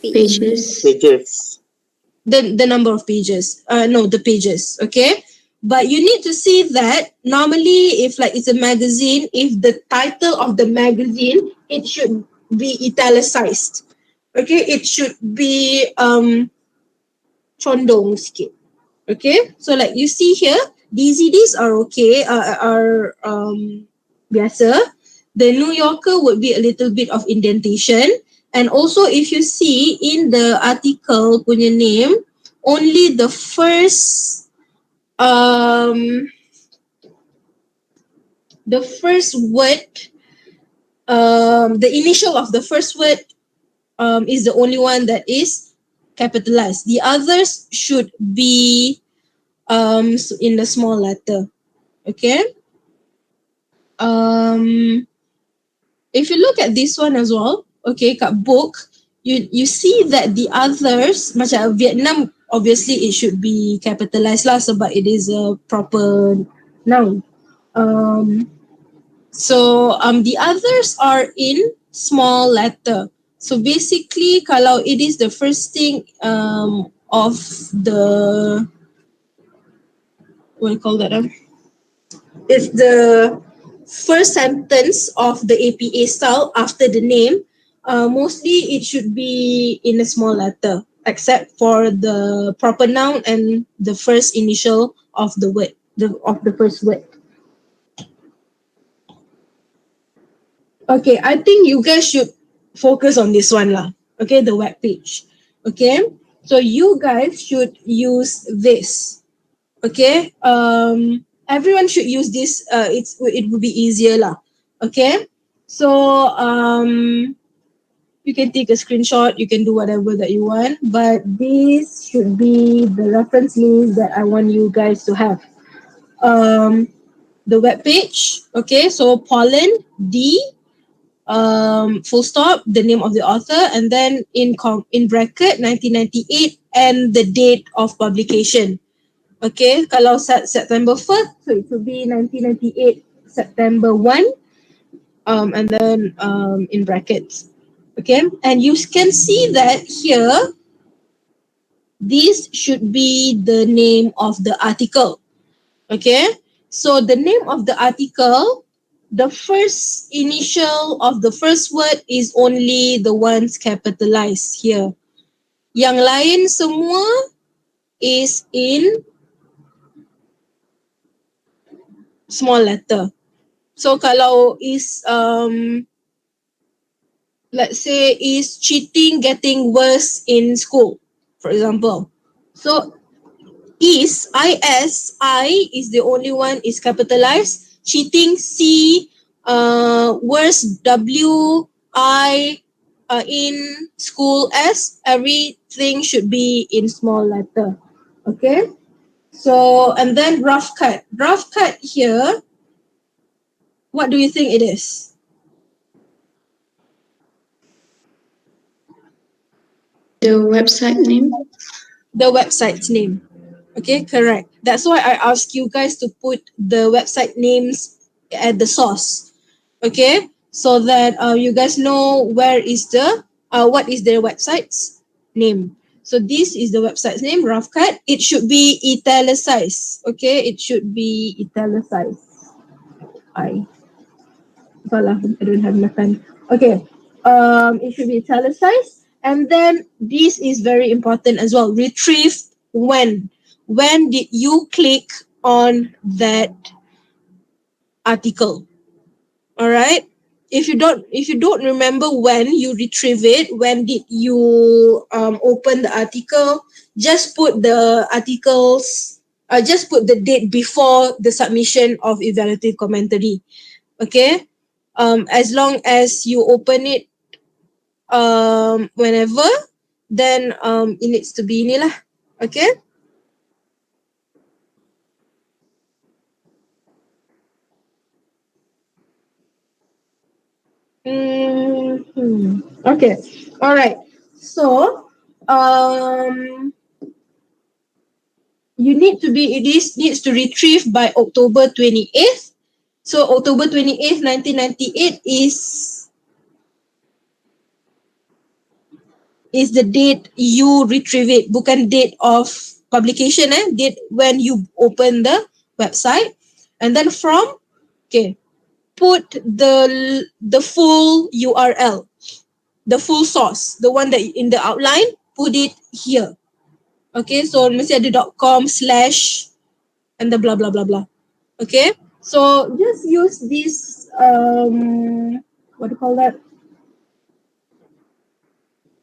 Pages. Pages. The number of pages. No, the pages. Okay. But you need to see that normally if like it's a magazine, if the title of the magazine, it should be italicized. Okay, it should be condong sikit. Okay, so like you see here, DZDs are okay, are biasa. The New Yorker would be a little bit of indentation. And also if you see in the article punya name, only the first word, the initial of the first word is the only one that is capitalized. The others should be in the small letter. Okay. If you look at this one as well, okay, kat book, you see that the others, macam Vietnam, obviously it should be capitalized lah sebab it is a proper noun. So the others are in small letter. So basically, kalau it is the first thing of the, what do you call that? It's the first sentence of the APA style after the name. Mostly it should be in a small letter, except for the proper noun and the first initial of the word, of the first word. Okay, I think you guys should focus on this one lah. Okay, the web page. Okay, so you guys should use this. Okay, everyone should use this. It would be easier lah. Okay, so you can take a screenshot. You can do whatever that you want, but this should be the reference list that I want you guys to have. The web page. Okay, so Pollen D. Full stop, the name of the author, and then in bracket 1998 and the date of publication. Okay, kalau September 1st, so it will be 1998 September 1, and then in brackets. Okay, and you can see that here, this should be the name of the article. Okay, so the name of the article, the first initial of the first word is only the ones capitalized here. Yang lain semua is in small letter. So kalau is let's say is cheating getting worse in school, for example. So I is the only one is capitalized. Cheating C, worse W, I, in school S, everything should be in small letter. Okay. So and then rough cut. Rough cut here. What do you think it is? The website name. The website's name. Okay, correct. That's why I ask you guys to put the website names at the source. Okay, so that you guys know where is the what is their website's name. So this is the website's name, rough cut. It should be italicized. Okay, it should be italicized. Salah, I don't have my pen. Okay, it should be italicized. And then this is very important as well. Retrieve when. When did you click on that article? All right. if you don't remember when you retrieve it, when did you open the article, just put the articles, just put the date before the submission of evaluative commentary. Okay, as long as you open it whenever, then it needs to be inilah. Okay. Okay. All right. So, you need to be, it is needs to retrieve by October 28th. So October 28th, 1998 is the date you retrieve it, bukan date of publication, date when you open the website. And then from, okay, put the full URL, the full source, the one that in the outline, put it here. Okay, so mesti ada .com/ and the blah blah blah blah. Okay, so just use this what do you call that?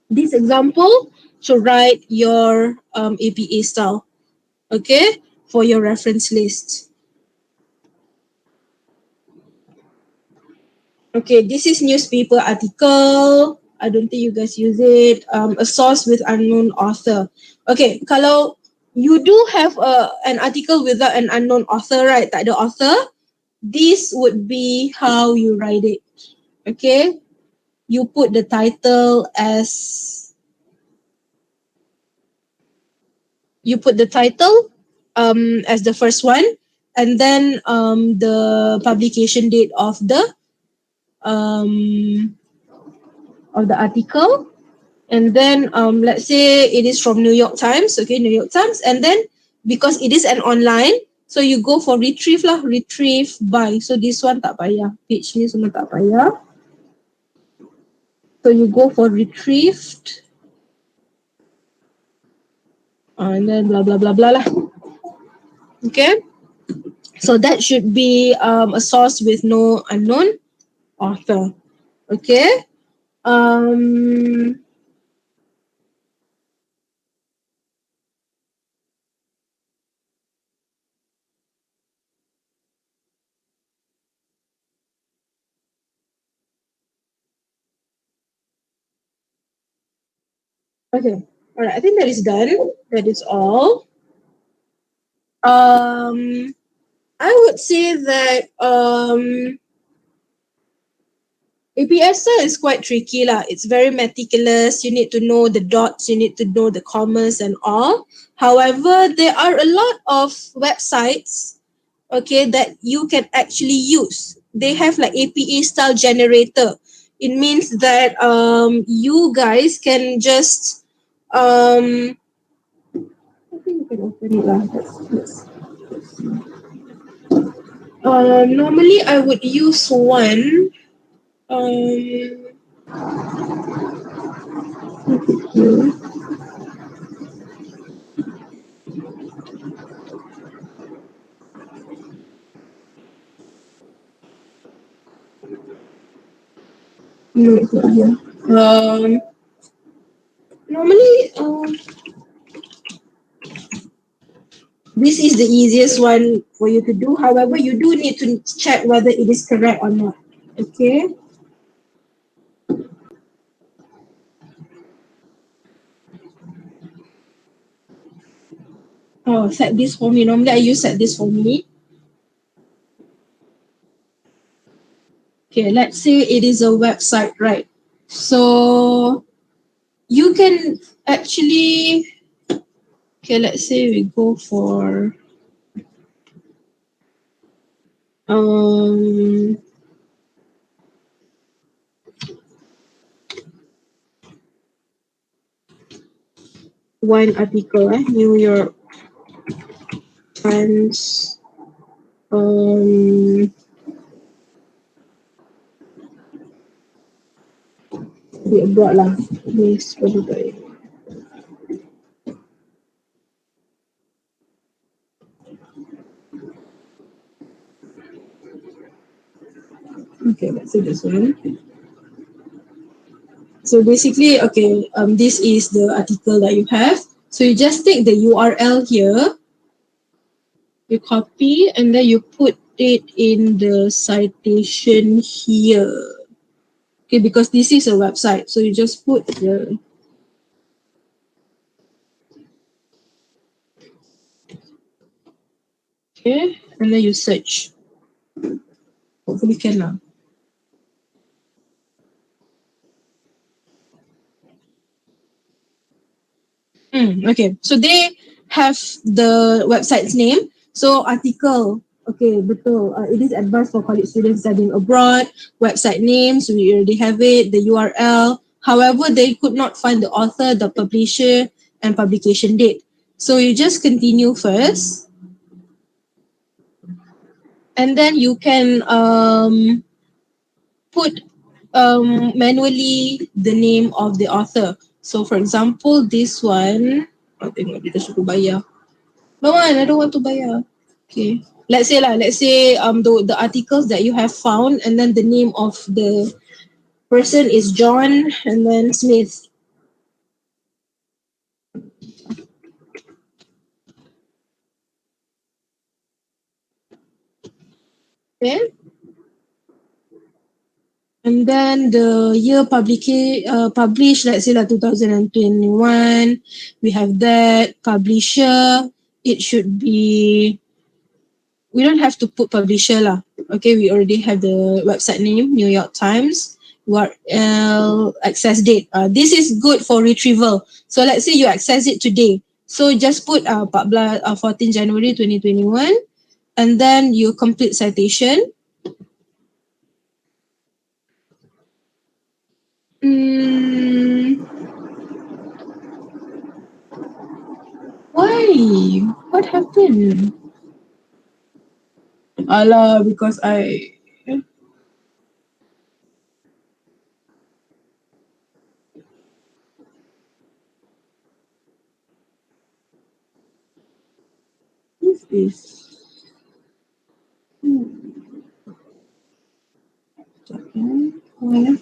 This example to write your APA style. Okay, for your reference list. Okay, this is newspaper article. I don't think you guys use it. A source with unknown author. Okay, kalau you do have an article without an unknown author, right? Tak ada author. This would be how you write it. Okay, you put the title as as the first one, and then the publication date um of the article, and then let's say it is from New York Times. Okay, New York Times, and then because it is an online, so you go for retrieve lah, retrieve by. So this one tak payah, page ni semua tak payah. So you go for retrieved, and then blah blah blah blah lah. Okay, so that should be a source with no unknown author. Okay. Um, okay. All right. I think that is done. That is all. I would say that APS is quite tricky lah. It's very meticulous. You need to know the dots. You need to know the commas and all. However, there are a lot of websites, okay, that you can actually use. They have like APA style generator. It means that you guys can just I think you can open it lah. Normally I would use one. Um, no, it's not here. Normally, this is the easiest one for you to do. However, you do need to check whether it is correct or not. Okay. Oh, set this for me. Normally, I use set this for me. Okay, let's say it is a website, right? So you can actually, okay, let's say we go for um one article, New York Times. Dia buat lah. This probably. Okay, let's say this one. So basically, okay, this is the article that you have. So you just take the URL here, you copy, and then you put it in the citation here. Okay, because this is a website, so you just put the okay, and then you search. Hopefully can lah. Okay, so they have the website's name. So article, okay, betul. It is advice for college students studying abroad. Website name, so we already have it. The URL. However, they could not find the author, the publisher, and publication date. So you just continue first, and then you can put manually the name of the author. So for example, this one, tengok dia dah suruh bayar. No one, I don't want to bayar. Okay. Let's say the articles that you have found, and then the name of the person is John and then Smith. Okay. And then the year published, let's say 2021. We have that publisher. It should be, we don't have to put publisher lah. Okay, we already have the website name, New York Times. URL, access date. This is good for retrieval. So let's say you access it today. So just put 14 January 2021, and then you complete citation. Why? What happened? Alah, because I... What's this? Second. Oh.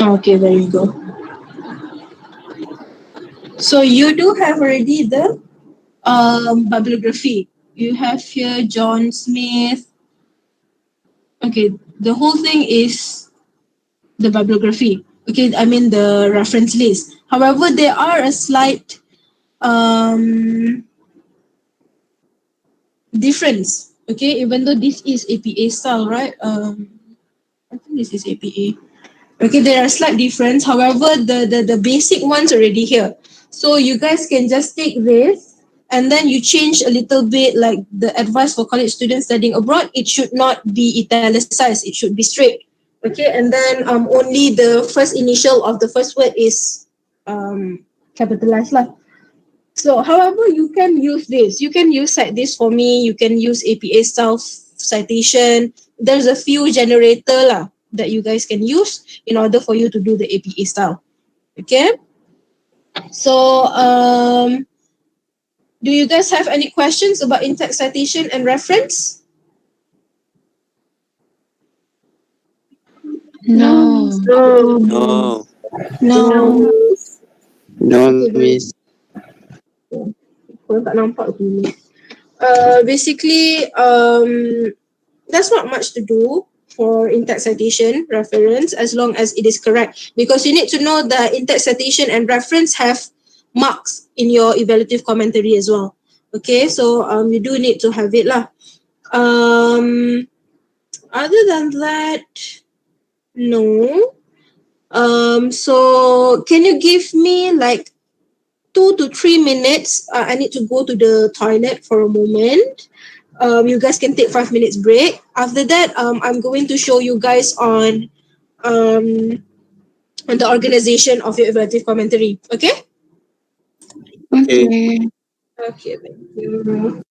Okay, there you go. So you do have already the bibliography. You have here John Smith. Okay, the whole thing is the bibliography. Okay, I mean the reference list. However, there are a slight difference. Okay, even though this is APA style, right? I think this is APA. Okay, there are slight difference. However, the basic ones already here. So you guys can just take this and then you change a little bit, like the advice for college students studying abroad. It should not be italicized. It should be straight. Okay, and then only the first initial of the first word is capitalized lah. So, however, you can use this. You can use cite this for me. You can use APA style citation. There's a few generator lah that you guys can use in order for you to do the APA style. Okay. So, do you guys have any questions about in-text citation and reference? No. No. No. No. No, miss. Korang tak nampak tu. Basically, there's not much to do for in-text citation reference as long as it is correct, because you need to know that in-text citation and reference have marks in your evaluative commentary as well. Okay, so you do need to have it lah. Other than that, no. So can you give me like 2 to 3 minutes? I need to go to the toilet for a moment. You guys can take 5 minutes break. After that, I'm going to show you guys um on the organization of your evaluative commentary. Okay? Okay. Okay. Okay, thank you.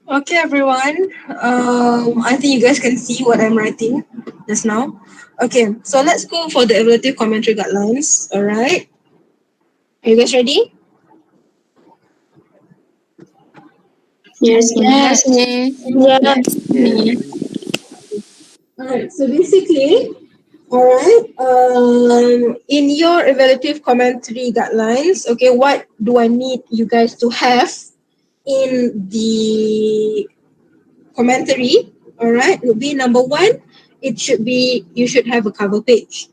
Okay, everyone. I think you guys can see what I'm writing just now. Okay, so let's go for the evaluative commentary guidelines. All right. Are you guys ready? Yes, Yes, me. All right. So basically, all right. In your evaluative commentary guidelines, okay, what do I need you guys to have in the commentary? All right, would be number one. It should be you should have a cover page.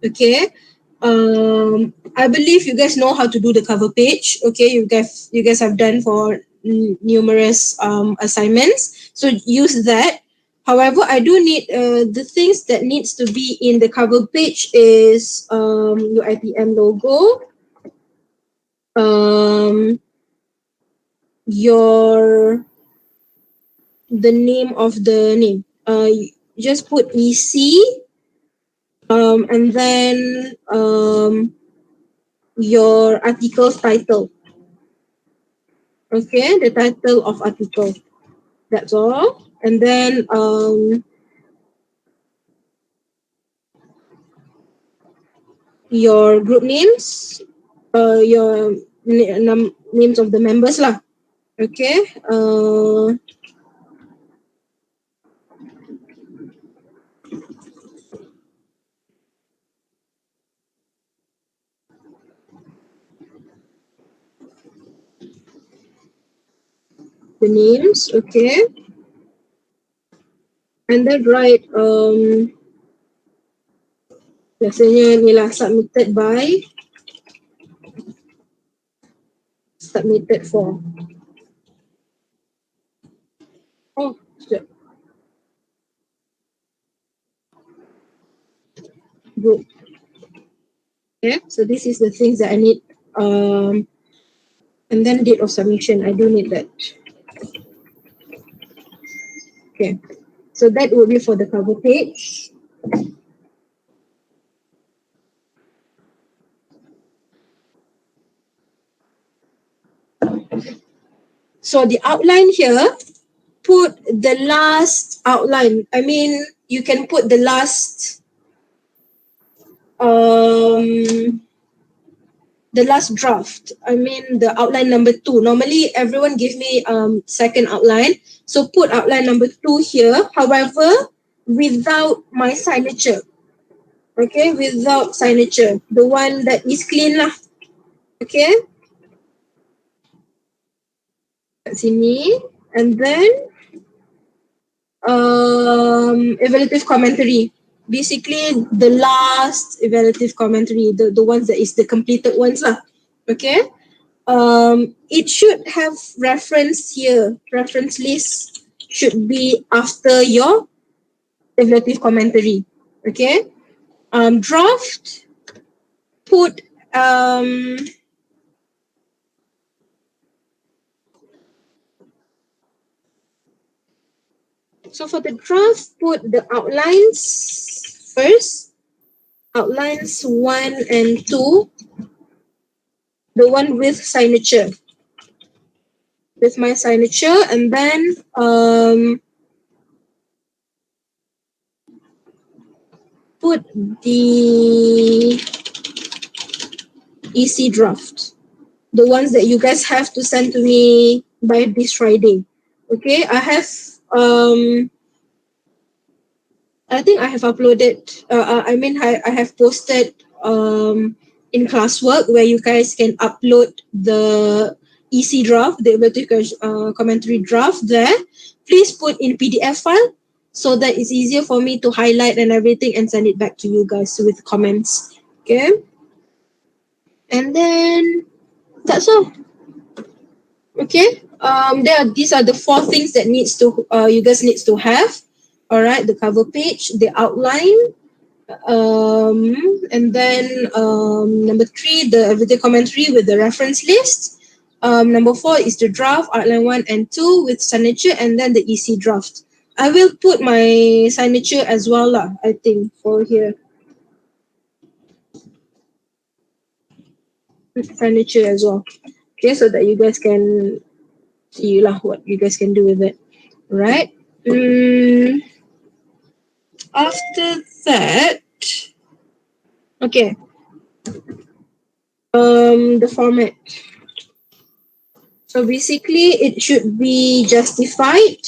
Okay. I believe you guys know how to do the cover page. Okay, you guys have done for numerous assignments, so use that. However, I do need the things that needs to be in the cover page is your IPM logo, um, your the name of the name. Just put EC, and then your article's title. Okay, the title of article. That's all. And then your group names, your names of the members lah. Okay. The names. Okay. And then write biasanya ni lah submitted for. Oh, sekejap. Group. Okay, so this is the things that I need. And then date of submission. I do need that. Okay, so that would be for the cover page. So the outline here, put the last outline. I mean, you can put the last draft. I mean the outline number 2. Normally everyone give me second outline. So put outline number 2 here. However, without my signature. Okay, without signature. The one that is clean lah. Okay. Kat sini. And then evaluative commentary. Basically the last evaluative commentary, the ones that is the completed ones lah. Okay. It should have reference here. Reference list should be after your evaluative commentary. Okay. Draft, put so for the draft, put the outlines first. Outlines 1 and 2. The one with signature. With my signature, and then put the EC draft. The ones that you guys have to send to me by this Friday. Okay, I think I have uploaded, I have posted in classwork where you guys can upload the EC draft, the evaluative commentary draft there. Please put in PDF file so that it's easier for me to highlight and everything and send it back to you guys with comments. Okay. And then that's all. Okay. These are the 4 things that you guys needs to have. All right, the cover page, the outline, and then number 3, the everyday commentary with the reference list. Number 4 is the draft, outline 1 and 2 with signature, and then the EC draft. I will put my signature as well lah, I think, for here. Signature as well. Okay, so that you guys can see lah what you guys can do with it. right? After that, okay, the format. So basically, it should be justified.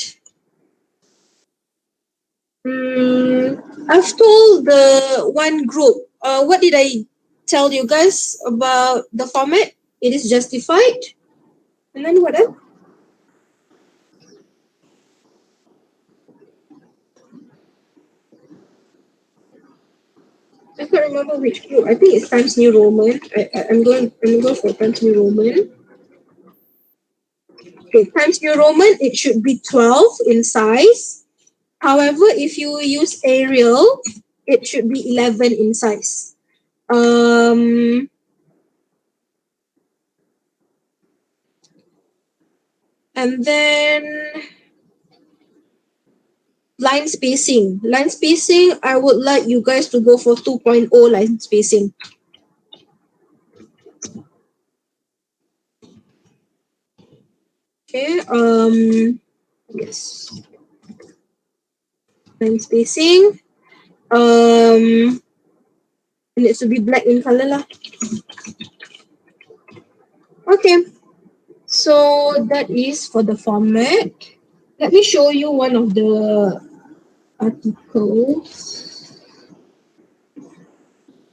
I've told the one group. What did I tell you guys about the format? It is justified. And then what else? I can't remember which group. I think it's Times New Roman. I'm going for Times New Roman. Okay, Times New Roman, it should be 12 in size. However, if you use Arial, it should be 11 in size. And then line spacing. Line spacing, I would like you guys to go for 2.0 line spacing. Okay, yes. Line spacing. It needs to be black in color lah. Okay, so that is for the format. Let me show you one of the articles.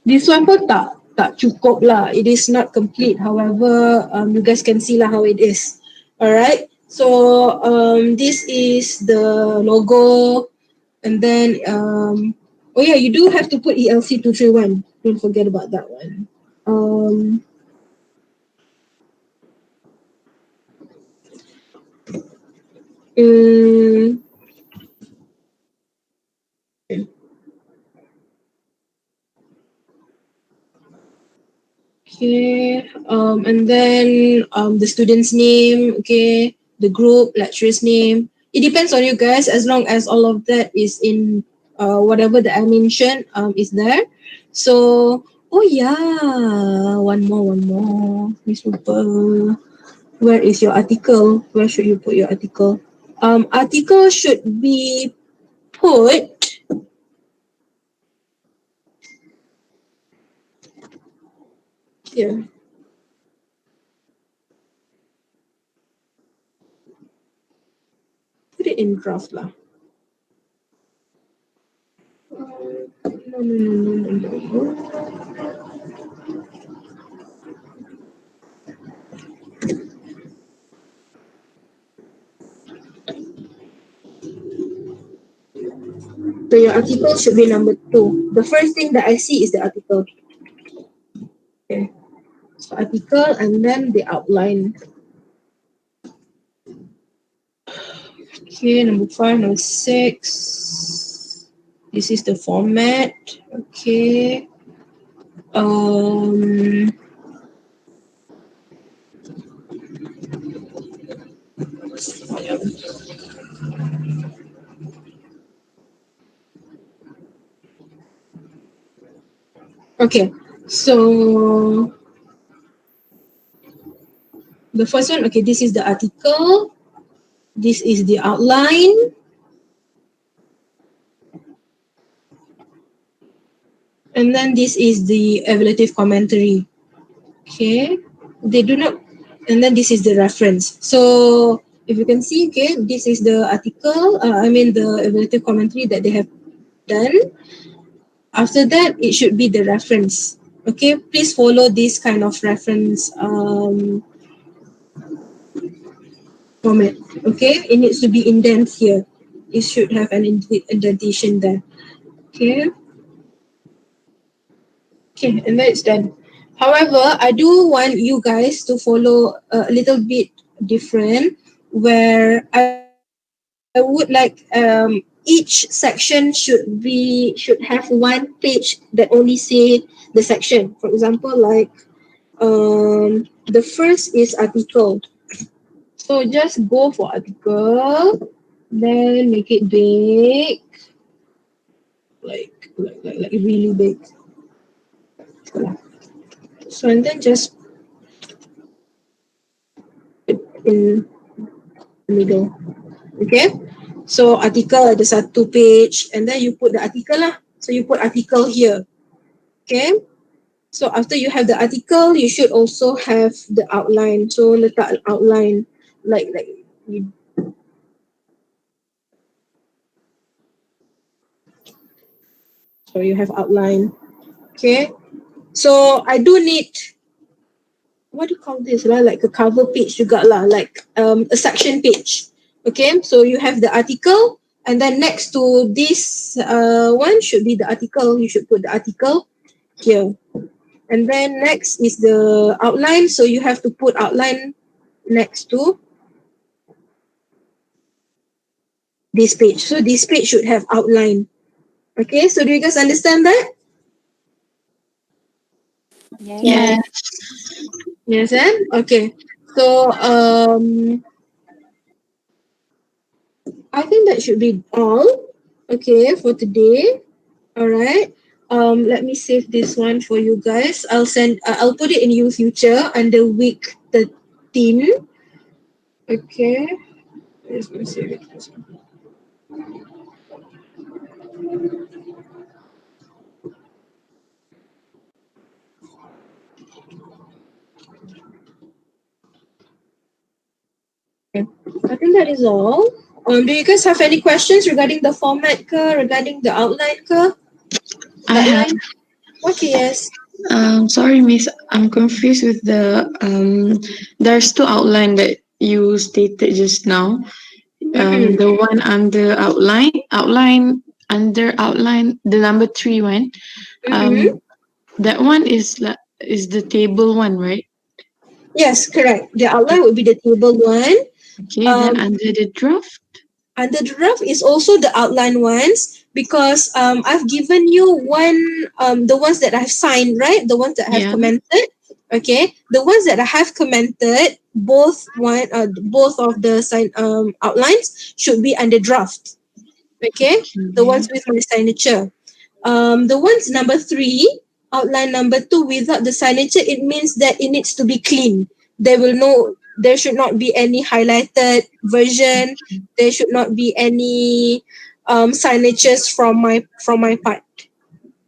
This one pun tak cukup lah. It is not complete. However, you guys can see lah how it is. Alright. So this is the logo, and then oh yeah, you do have to put ELC 231. Don't forget about that one. Okay, and then the student's name, okay, the group, lecturer's name. It depends on you guys as long as all of that is in whatever that I mentioned is there. So, oh yeah, one more. Miss Rupa, where is your article? Where should you put your article? Article should be put here. Put it in draft lah. No. So your article should be number 2. The first thing that I see is the article. Okay. So article and then the outline. Okay, number 5, number 6. This is the format. Okay. Okay, so the first one, okay, this is the article. This is the outline. And then this is the evaluative commentary. Okay, they do not, and then this is the reference. So if you can see, okay, this is the article, the evaluative commentary that they have done. After that, it should be the reference. Okay, please follow this kind of reference format. Okay, it needs to be indent here. It should have an indentation there. Okay. Okay, and then it's done. However, I do want you guys to follow a little bit different, where I would like each section should have one page that only say the section. For example, like the first is article. So just go for article, then make it big, like really big. So and then just put in the middle. Okay. So article ada satu page and then you put the article lah. So you put article here. Okay. So after you have the article, you should also have the outline. So letak outline like you. So you have outline. Okay. So I do need, what do you call this lah? Like a cover page juga lah, like a section page. Okay. So you have the article and then next to this one should be the article. You should put the article here. And then next is the outline. So you have to put outline next to this page. So this page should have outline. Okay, so do you guys understand that? Yeah. Yes, and okay. So I think that should be all. Okay, for today. All right. Let me save this one for you guys. I'll put it in your future under week 13. Okay. Let's go save it. Okay. I think that is all. Do you guys have any questions regarding the format regarding the outline I have. Okay, yes. Sorry, Miss. I'm confused with the there's two outline that you stated just now. The one under outline under outline, the number 3 one. That one is the table one, right? Yes, correct. The outline would be the table one. Okay, then under the draft. Under the draft is also the outline ones because I've given you one the ones that I've signed, right? The ones that I have commented. Okay, the ones that I have commented, both of the sign outlines should be under draft. Okay, the ones with my signature. The ones number 3, outline number 2 without the signature, it means that it needs to be clean. There should not be any highlighted version. There should not be any signatures from my part.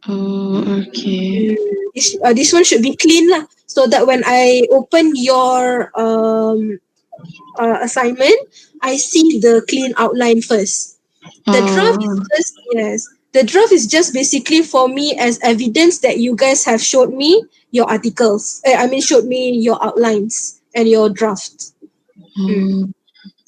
Oh, okay. This one should be clean lah, so that when I open your assignment, I see the clean outline first. The draft is just, yes. The draft is just basically for me as evidence that you guys have showed me your articles. Showed me your outlines and your draft.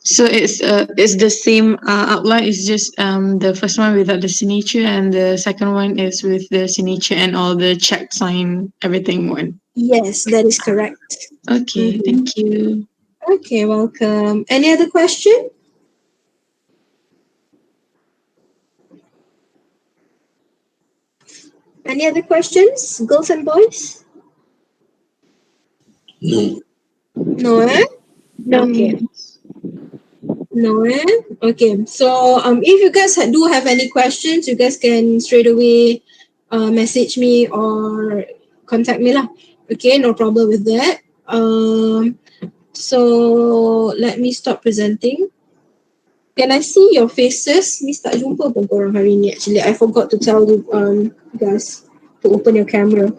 So it's the same outline. It's just the first one without the signature, and the second one is with the signature and all the check sign everything one. Yes, that is correct. Okay, thank you. Okay, welcome. Any other question? Any other questions, girls and boys? No. No, eh? No. Okay. No, eh? Okay. So if you guys do have any questions, you guys can straight away message me or contact me lah. Okay, no problem with that. So let me stop presenting. Can I see your faces? Miss tak jumpa pun korang hari ni actually. I forgot to tell you guys to open your camera.